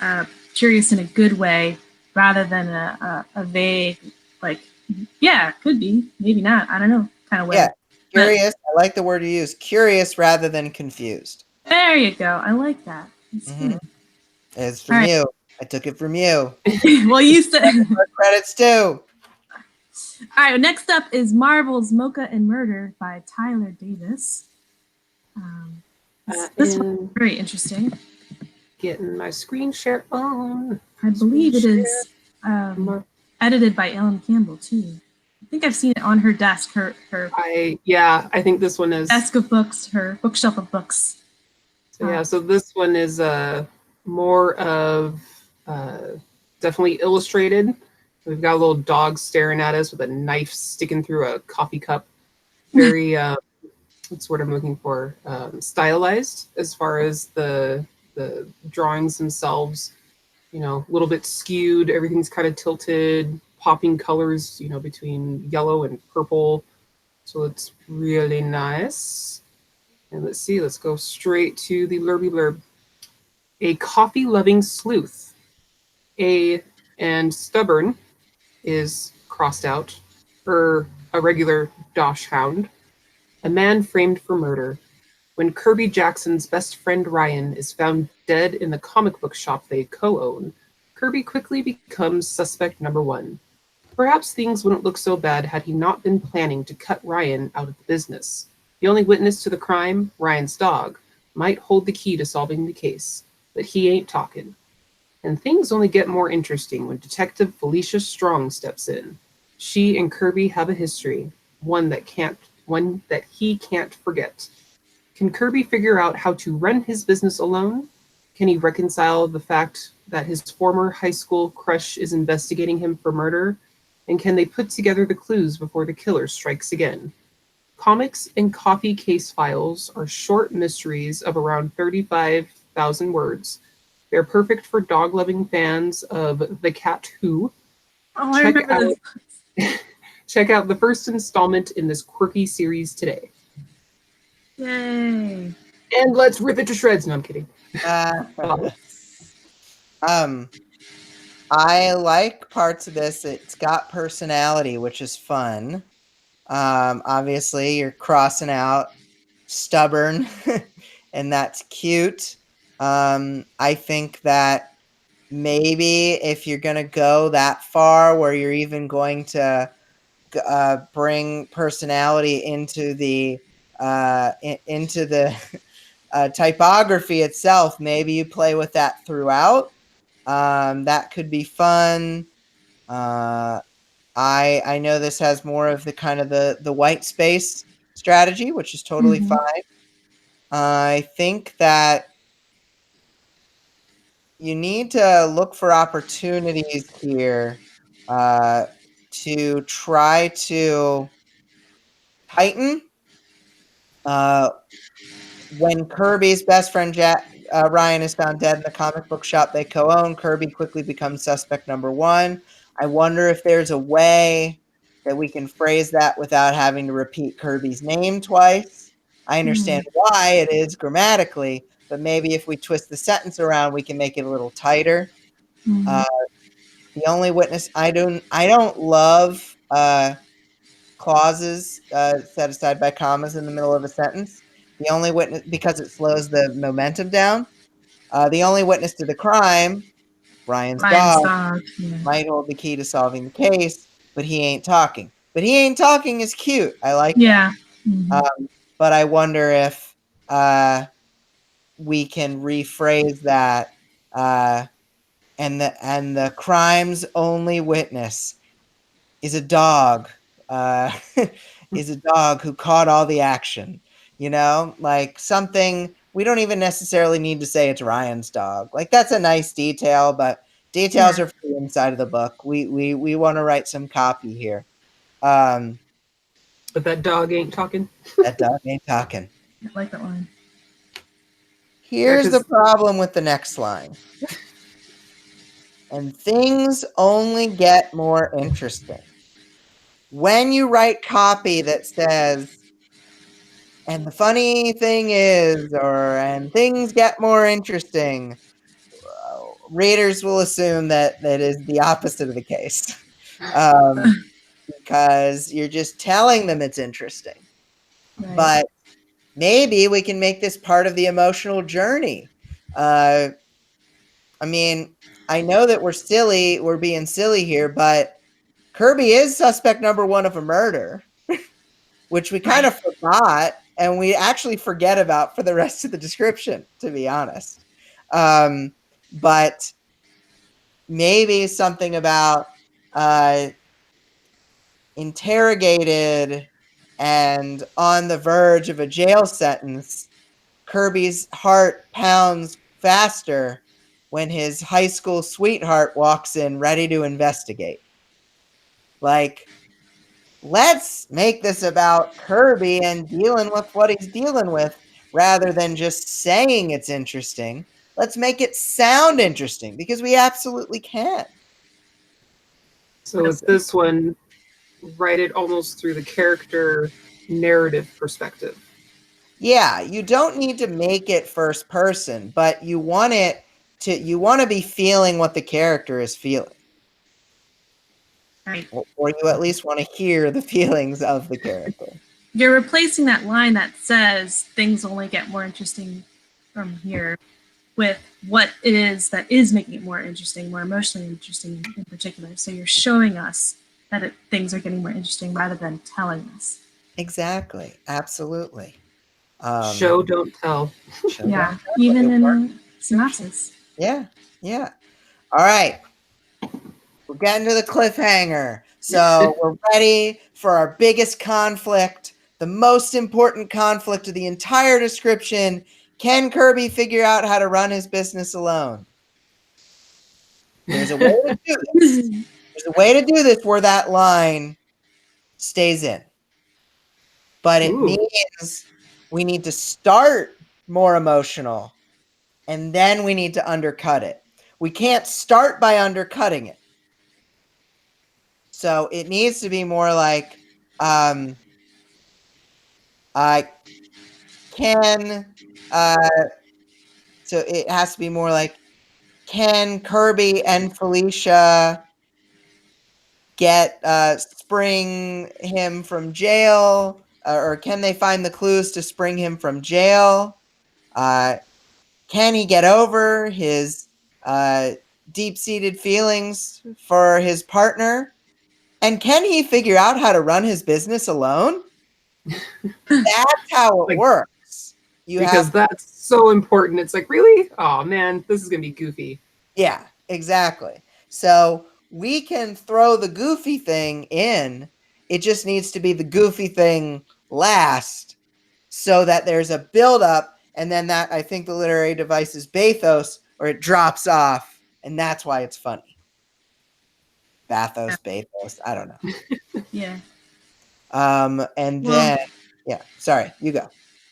S1: curious in a good way rather than a vague, like, yeah, could be, maybe not, I don't know, kind of way.
S2: Yeah, curious. I like the word you use. Curious rather than confused.
S1: There you go. I like that.
S2: Mm-hmm. It's from
S1: right.
S2: you. I took it from you.
S1: Well, you said
S2: credits too.
S1: All right, next up is Marvel's Mocha and Murder by Tyler Davis. This one's very interesting.
S3: Getting my screen share on.
S1: I believe it is edited by Ellen Campbell too. I think I've seen it on her desk.
S3: I think this one is
S1: desk of books, her bookshelf of books.
S3: So so this one is more of definitely illustrated. We've got a little dog staring at us with a knife sticking through a coffee cup. Very that's what I'm looking for. Stylized as far as the drawings themselves. You know, a little bit skewed. Everything's kind of tilted, popping colors. You know, between yellow and purple. So it's really nice. And let's see. Let's go straight to the blurby blurb. A coffee-loving sleuth. And stubborn is crossed out, or a regular dosh hound. A man framed for murder. When Kirby Jackson's best friend Ryan is found dead in the comic book shop they co-own, Kirby quickly becomes suspect number one. Perhaps things wouldn't look so bad had he not been planning to cut Ryan out of the business. The only witness to the crime, Ryan's dog, might hold the key to solving the case, but he ain't talking. And things only get more interesting when Detective Felicia Strong steps in. She and Kirby have a history, one that he can't forget. Can Kirby figure out how to run his business alone? Can he reconcile the fact that his former high school crush is investigating him for murder? And can they put together the clues before the killer strikes again? Comics and coffee case files are short mysteries of around 35,000 words. They're perfect for dog-loving fans of The Cat Who.
S1: Oh, I remember this.
S3: Check out the first installment in this quirky series today.
S1: Yay.
S3: And let's rip it to shreds. No, I'm kidding.
S2: I like parts of this. It's got personality, which is fun. Obviously, you're crossing out stubborn, and that's cute. I think that maybe if you're going to go that far where you're even going to bring personality into the typography itself, maybe you play with that throughout. That could be fun. I know this has more of the kind of the white space strategy, which is totally fine. I think that you need to look for opportunities here to try to heighten when Kirby's best friend Ryan is found dead in the comic book shop they co-own. Kirby quickly becomes suspect number one. I wonder if there's a way that we can phrase that without having to repeat Kirby's name twice. I understand why it is grammatically, but maybe if we twist the sentence around, we can make it a little tighter. The only witness I don't love clauses set aside by commas in the middle of a sentence. The only witness, because it slows the momentum down. The only witness to the crime, Ryan's dog, might hold the key to solving the case, but he ain't talking. But he ain't talking is cute. I like that. But I wonder if we can rephrase that. And the crime's only witness is a dog. Is a dog who caught all the action. You know, like something we don't even necessarily need to say it's Ryan's dog. Like that's a nice detail, but details are free inside of the book. We want to write some copy here.
S3: But that dog ain't talking.
S2: That dog ain't talking.
S1: I like that line.
S2: Here's the problem with the next line. And things only get more interesting. When you write copy that says, and the funny thing is, and things get more interesting, readers will assume that is the opposite of the case. Because you're just telling them it's interesting. Right. But maybe we can make this part of the emotional journey. I mean, I know that we're being silly here, but Kirby is suspect number one of a murder, which we kind of forgot, and we actually forget about for the rest of the description, to be honest. But maybe something about interrogated and on the verge of a jail sentence, Kirby's heart pounds faster when his high school sweetheart walks in ready to investigate. Like, let's make this about Kirby and dealing with what he's dealing with rather than just saying it's interesting. Let's make it sound interesting because we absolutely can.
S3: So with this one, write it almost through the character narrative perspective.
S2: Yeah, you don't need to make it first person, but you want to be feeling what the character is feeling.
S1: Right.
S2: Or you at least want to hear the feelings of the character.
S1: You're replacing that line that says things only get more interesting from here with what it is that is making it more interesting, more emotionally interesting in particular. So you're showing us that things are getting more interesting rather than telling us.
S2: Exactly. Absolutely.
S3: Show, don't tell.
S1: Yeah, even in a synopsis.
S2: Yeah. All right. We're getting to the cliffhanger. So we're ready for our biggest conflict, the most important conflict of the entire description. Can Kirby figure out how to run his business alone? There's a way to do this. There's a way to do this where that line stays in. But it means we need to start more emotional, and then we need to undercut it. We can't start by undercutting it. So it needs to be more like, so it has to be more like, can Kirby and Felicia spring him from jail? Or can they find the clues to spring him from jail? Can he get over his deep-seated feelings for his partner? And can he figure out how to run his business alone? That's how it works.
S3: That's so important. It's like, really? Oh, man, this is going to be goofy.
S2: Yeah, exactly. So we can throw the goofy thing in. It just needs to be the goofy thing last so that there's a build-up. And then that, I think the literary device is bathos, or it drops off, and that's why it's funny. Bathos, bathos, I don't know.
S1: Yeah.
S2: And then, yeah, sorry, you go.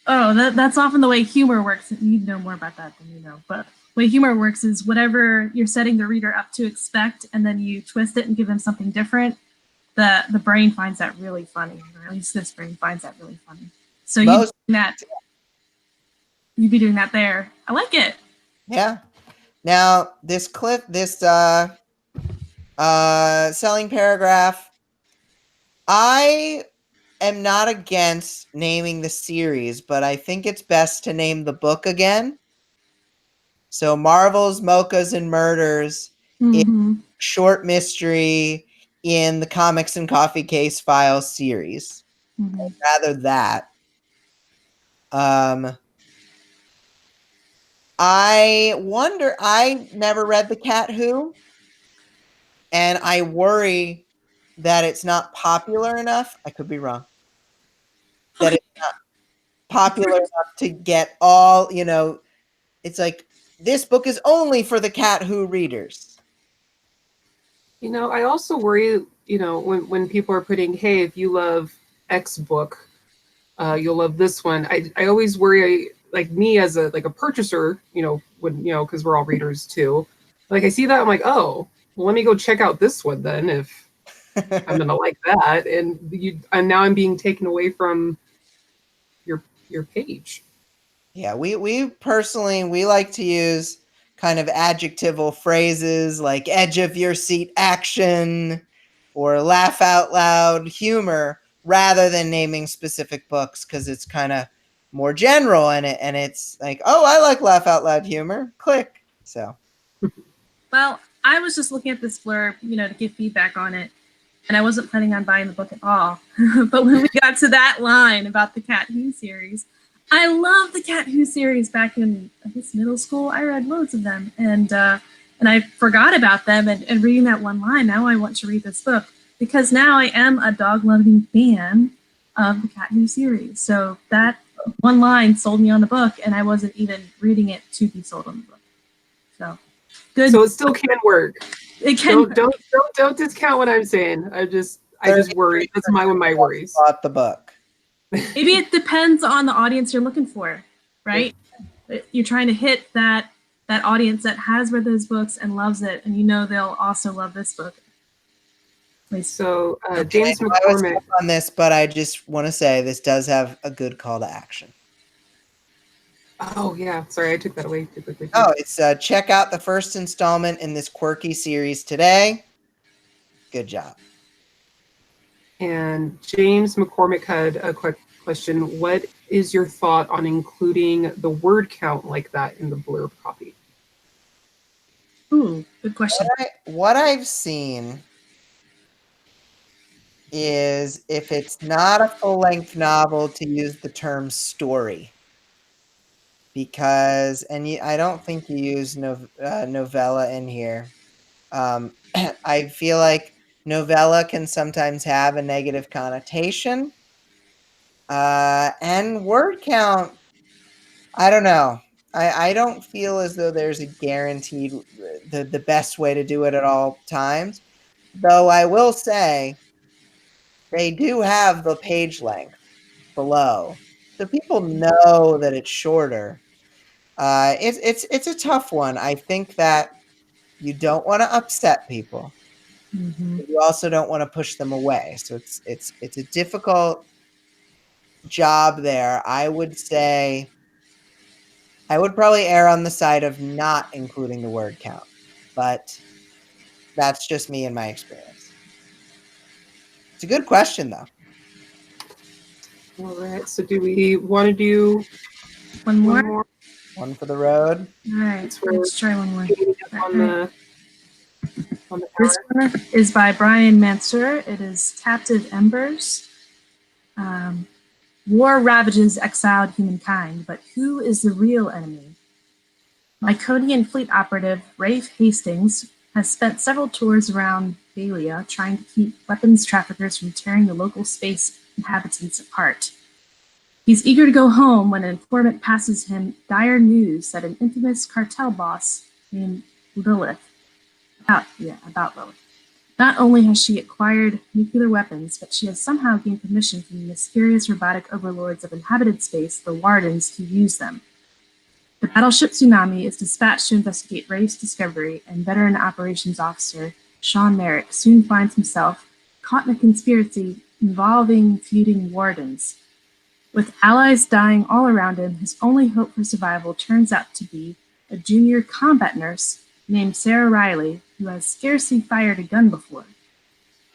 S1: Oh, that's often the way humor works. You know more about that than you know. But the way humor works is whatever you're setting the reader up to expect, and then you twist it and give them something different. The brain finds that really funny, or at least this brain finds that really funny. So you'd be doing that there. I like it.
S2: Yeah. Now this selling paragraph, I am not against naming the series, but I think it's best to name the book again. So Marvels, Mochas, and Murders is short mystery in the Comics and Coffee Case Files series. Rather that. I wonder, I never read The Cat Who, and I worry that it's not popular enough. I could be wrong. That it's not popular enough to get all, it's like, this book is only for The Cat Who readers.
S3: I also worry, when people are putting, hey, if you love X book, you'll love this one. I always worry, like me as a purchaser, because we're all readers too. Like I see that, I'm like, oh, well, let me go check out this one then if I'm gonna like that. And now I'm being taken away from your page.
S2: Yeah, we personally, we like to use kind of adjectival phrases like edge of your seat action or laugh out loud humor rather than naming specific books, because it's kind of more general and it's like, oh, I like laugh out loud humor. Click. So.
S1: Well, I was just looking at this blurb, to give feedback on it, and I wasn't planning on buying the book at all. But when we got to that line about the Cat Who series, I love the Cat Who series. Back in, I guess, middle school, I read loads of them, and I forgot about them. And reading that one line, now I want to read this book because now I am a dog-loving fan of the Cat Who series. So that one line sold me on the book, and I wasn't even reading it to be sold on the book. So good.
S3: So it still can work.
S1: It can.
S3: Don't discount what I'm saying. I just worry. That's one of my worries.
S2: Bought the book.
S1: Maybe it depends on the audience you're looking for, right? You're trying to hit that audience that has read those books and loves it, and they'll also love this book.
S3: So James McCormick.
S2: I was on this, but I just want to say this does have a good call to action.
S3: Oh yeah, sorry, I took that away too quickly.
S2: Oh, it's check out the first installment in this quirky series today. Good job.
S3: And James McCormick had a quick question. What is your thought on including the word count like that in the blurb copy?
S1: Ooh, good question.
S2: What I've seen is if it's not a full-length novel, to use the term story. Because, I don't think you use novella in here. I feel like novella can sometimes have a negative connotation. And word count, I don't know. I don't feel as though there's a guaranteed, the best way to do it at all times. Though I will say, they do have the page length below. So people know that it's shorter. It's a tough one. I think that you don't want to upset people. But you also don't want to push them away. So it's a difficult job there. I would say I would probably err on the side of not including the word count, but that's just me and my experience. It's a good question, though.
S3: All right. So do we want to do
S1: one more?
S2: One for the road.
S1: All right. Let's try one more.
S3: On the
S1: this one is by Brian Mansour. It is Captive Embers. War ravages exiled humankind, but who is the real enemy? Myconian fleet operative Rafe Hastings has spent several tours around Balia trying to keep weapons traffickers from tearing the local space inhabitants apart. He's eager to go home when an informant passes him dire news that an infamous cartel boss named Lilith. About Lilith. Not only has she acquired nuclear weapons, but she has somehow gained permission from the mysterious robotic overlords of inhabited space, the Wardens, to use them. The battleship Tsunami is dispatched to investigate Rafe's discovery, and veteran operations officer Sean Merrick soon finds himself caught in a conspiracy involving feuding Wardens. With allies dying all around him, his only hope for survival turns out to be a junior combat nurse named Sarah Riley, who has scarcely fired a gun before.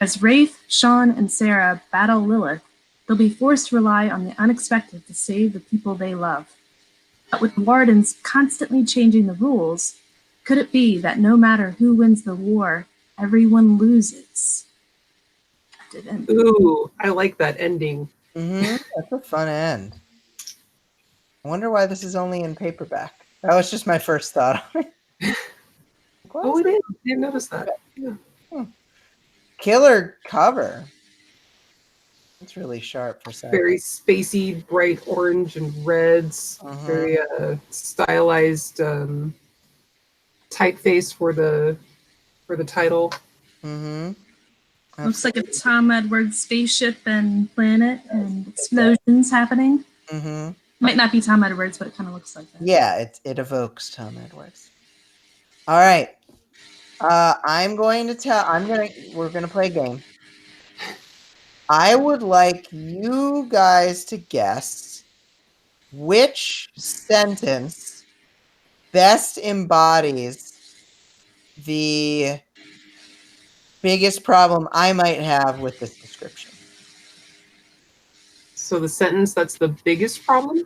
S1: As Rafe, Sean, and Sarah battle Lilith, they'll be forced to rely on the unexpected to save the people they love. But with Wardens constantly changing the rules, could it be that no matter who wins the war, everyone loses?
S3: Ooh, I like that ending.
S2: That's a fun end. I wonder why this is only in paperback. That was just my first thought.
S3: Oh, it is. I didn't notice that. Yeah.
S2: Killer cover. It's really sharp for sci-fi.
S3: Very spacey, bright orange and reds. Very stylized typeface for the title.
S1: Looks like a Tom Edwards spaceship and planet and explosions happening. Might not be Tom Edwards, but it kind of looks like that.
S2: Yeah, it evokes Tom Edwards. All right. We're gonna play a game. I would like you guys to guess which sentence best embodies the biggest problem I might have with this description.
S3: So the sentence that's the biggest problem?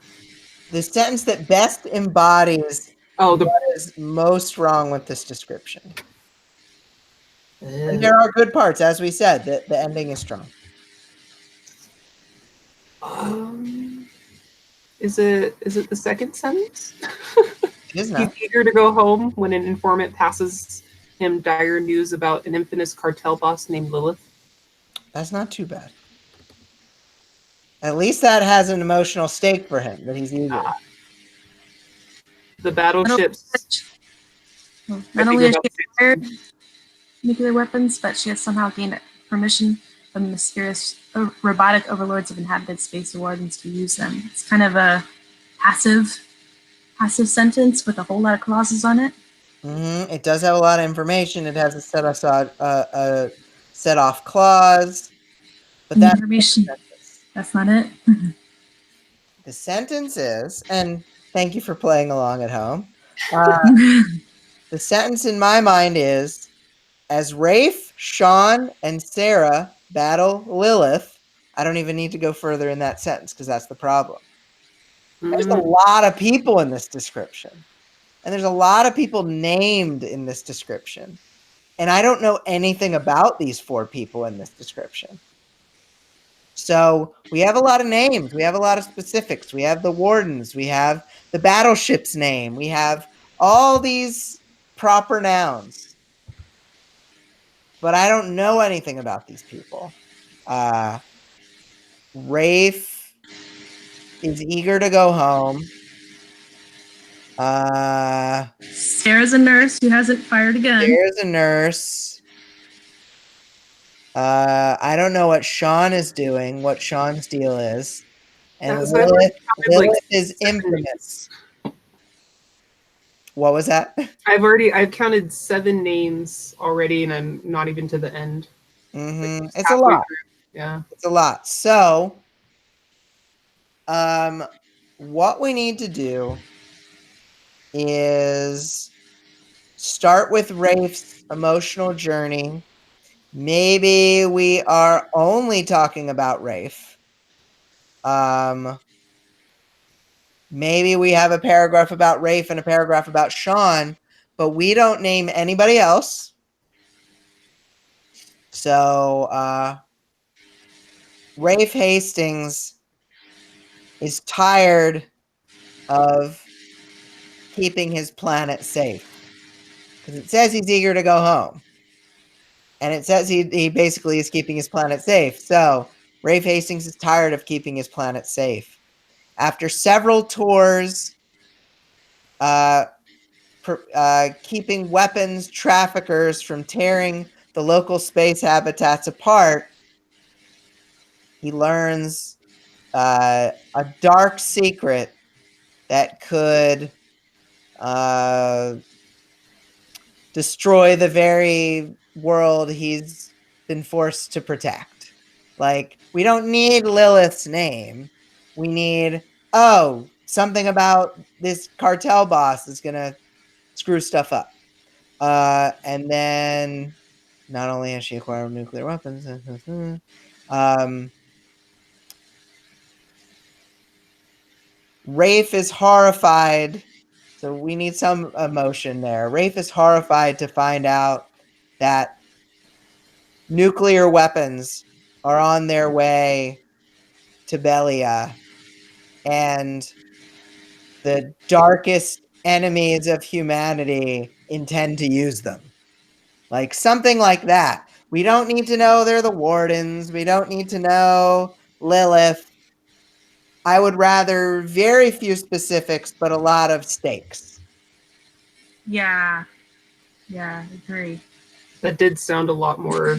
S2: The sentence that best embodies what is most wrong with this description. And there are good parts, as we said, the ending is strong.
S3: Is it the second sentence?
S2: It is not.
S3: He's eager to go home when an informant passes him dire news about an infamous cartel boss named Lilith.
S2: That's not too bad. At least that has an emotional stake for him, that he's eager.
S3: The battleships.
S1: Not only has she acquired nuclear weapons, but she has somehow gained permission from the mysterious robotic overlords of inhabited space wardens to use them. It's kind of a passive sentence with a whole lot of clauses on it.
S2: It does have a lot of information. It has a set off clause, but that
S1: information. That's not it.
S2: The sentence is, and thank you for playing along at home. The sentence in my mind is, as Rafe, Sean, and Sarah battle Lilith, I don't even need to go further in that sentence because that's the problem. There's a lot of people in this description. And there's a lot of people named in this description. And I don't know anything about these 4 people in this description. So we have a lot of names. We have a lot of specifics. We have the wardens. We have the battleship's name. We have all these proper nouns. But I don't know anything about these people. Rafe is eager to go home.
S1: Sarah's a nurse who hasn't fired a gun.
S2: Sarah's a nurse. I don't know what Sean is doing, what Sean's deal is. And Lilith is infamous. What was that?
S3: I've counted 7 names already, and I'm not even to the end.
S2: It's a lot.
S3: Yeah.
S2: It's a lot. So, what we need to do is start with Rafe's emotional journey. Maybe we are only talking about Rafe. Maybe we have a paragraph about Rafe and a paragraph about Sean, but we don't name anybody else. So, Rafe Hastings is tired of keeping his planet safe. Because it says he's eager to go home. And it says he basically is keeping his planet safe. So, Rafe Hastings is tired of keeping his planet safe. After several tours keeping weapons traffickers from tearing the local space habitats apart, he learns a dark secret that could destroy the very world he's been forced to protect. Like, we don't need Lilith's name. We need, something about this cartel boss is going to screw stuff up. And then not only has she acquired nuclear weapons, Rafe is horrified. So we need some emotion there. Rafe is horrified to find out that nuclear weapons are on their way to Belia, and the darkest enemies of humanity intend to use them. Like something like that. We don't need to know they're the Wardens. We don't need to know Lilith. I would rather very few specifics, but a lot of stakes.
S1: Yeah, agree.
S3: That did sound a lot more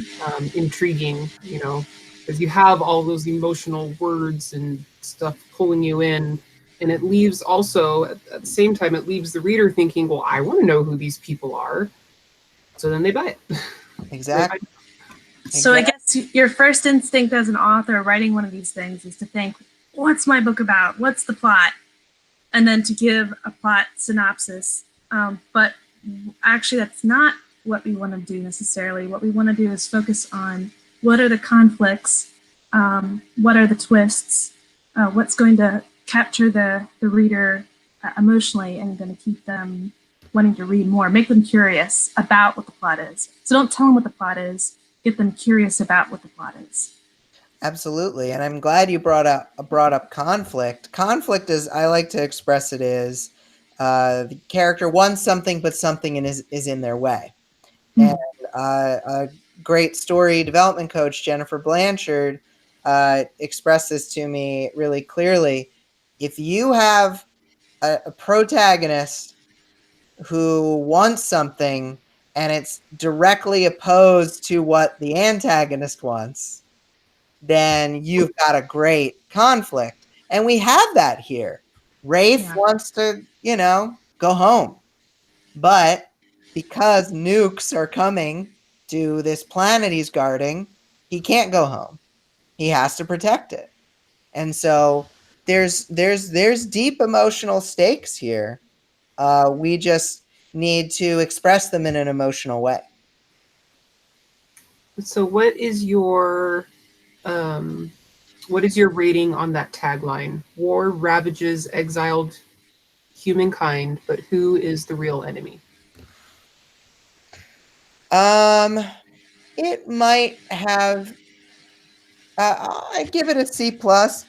S3: intriguing, because you have all those emotional words and stuff pulling you in. And it leaves also, at the same time, it leaves the reader thinking, well, I want to know who these people are. So then they buy it.
S2: Exactly.
S1: So I guess your first instinct as an author writing one of these things is to think, what's my book about? What's the plot? And then to give a plot synopsis. But actually, that's not what we want to do necessarily. What we want to do is focus on what are the conflicts, what are the twists, what's going to capture the reader emotionally and going to keep them wanting to read more, make them curious about what the plot is. So don't tell them what the plot is, get them curious about what the plot is.
S2: Absolutely, and I'm glad you brought up conflict. Conflict, as I like to express it, is the character wants something, but something is in their way. And a great story development coach, Jennifer Blanchard, expressed this to me really clearly. If you have a protagonist who wants something and it's directly opposed to what the antagonist wants, then you've got a great conflict. And we have that here. Rafe wants to, go home. But because nukes are coming to this planet he's guarding, he can't go home. He has to protect it. And so there's deep emotional stakes here. We just need to express them in an emotional way.
S3: So what is your rating on that tagline? War ravages exiled humankind, but who is the real enemy?
S2: It might have. I'd give it a C plus.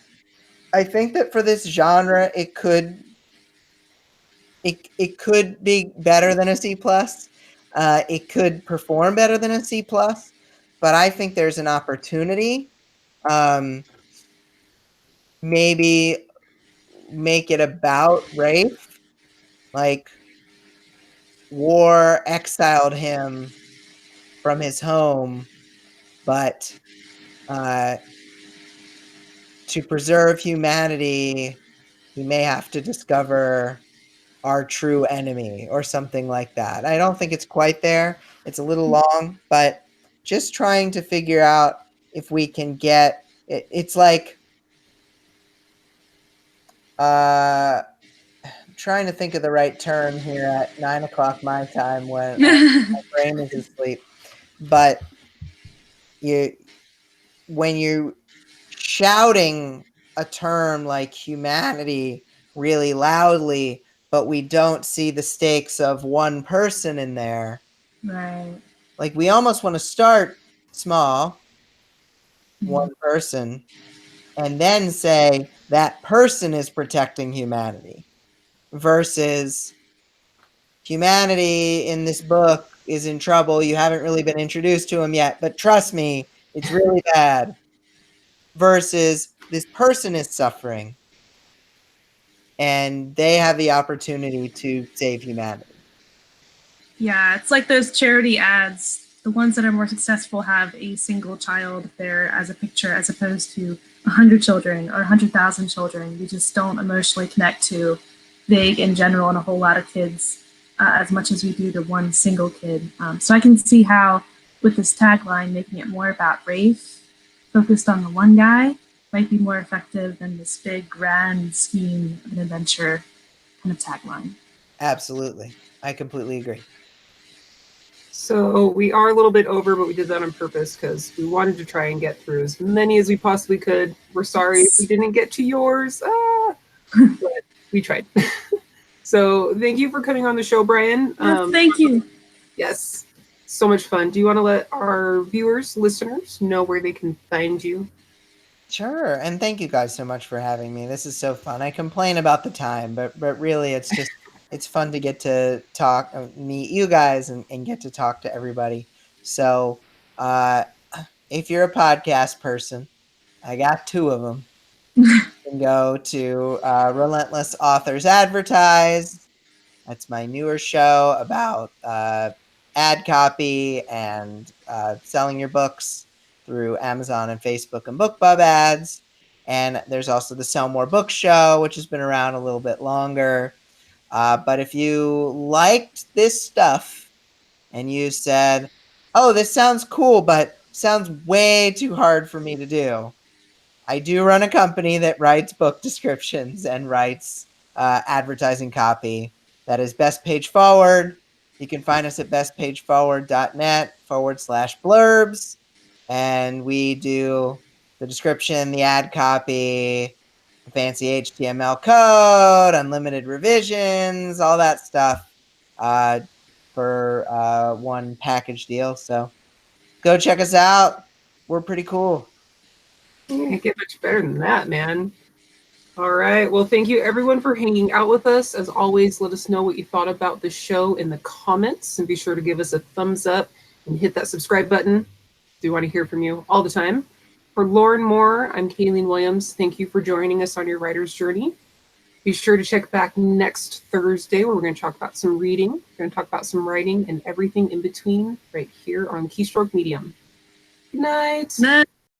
S2: I think that for this genre, it could be better than a C plus. It could perform better than a C plus, but I think there's an opportunity. Maybe make it about Rafe, like war exiled him from his home, but to preserve humanity, he may have to discover our true enemy or something like that. I don't think it's quite there. It's a little long, but just trying to figure out if we can get it. It's like I'm trying to think of the right term here at 9 o'clock my time when my brain is asleep. But when you're shouting a term like humanity really loudly, but we don't see the stakes of one person in there.
S1: Right.
S2: Like, we almost want to start small, one person, and then say that person is protecting humanity versus humanity in this book is in trouble. You haven't really been introduced to him yet, but trust me, it's really bad. Versus this person is suffering and they have the opportunity to save humanity.
S1: Yeah, it's like those charity ads. The ones that are more successful have a single child there as a picture, as opposed to 100 children or 100,000 children. We just don't emotionally connect to vague in general and a whole lot of kids as much as we do to one single kid. So I can see how, with this tagline, making it more about Rafe, focused on the one guy, might be more effective than this big grand scheme of an adventure kind of tagline.
S2: Absolutely. I completely agree.
S3: So we are a little bit over, but we did that on purpose because we wanted to try and get through as many as we possibly could. We're sorry if we didn't get to yours, but we tried. So thank you for coming on the show, Bryan.
S1: Yes, thank you.
S3: Yes, so much fun. Do you want to let our viewers, listeners, know where they can find you?
S2: Sure, and thank you guys so much for having me. This is so fun. I complain about the time, but really, it's fun to get to talk, meet you guys, and get to talk to everybody. So, uh, if you're a podcast person, I got two of them. You can go to Relentless Authors Advertise. That's my newer show about ad copy and selling your books through Amazon and Facebook and BookBub ads. And there's also the Sell More Books show, which has been around a little bit longer. But if you liked this stuff and you said, oh, this sounds cool, but sounds way too hard for me to do, I do run a company that writes book descriptions and writes advertising copy. That is Best Page Forward. You can find us at bestpageforward.net/blurbs. And we do the description, the ad copy, the fancy HTML code, unlimited revisions, all that stuff for one package deal. So go check us out. We're pretty cool.
S3: You can't get much better than that, man. All right. Well, thank you everyone for hanging out with us. As always, let us know what you thought about the show in the comments, and be sure to give us a thumbs up and hit that subscribe button. We want to hear from you all the time. For Lauren Moore, I'm Kayleen Williams. Thank you for joining us on your writer's journey. Be sure to check back next Thursday where we're going to talk about some reading, we're going to talk about some writing, and everything in between right here on Keystroke Medium. Good night.
S1: Night.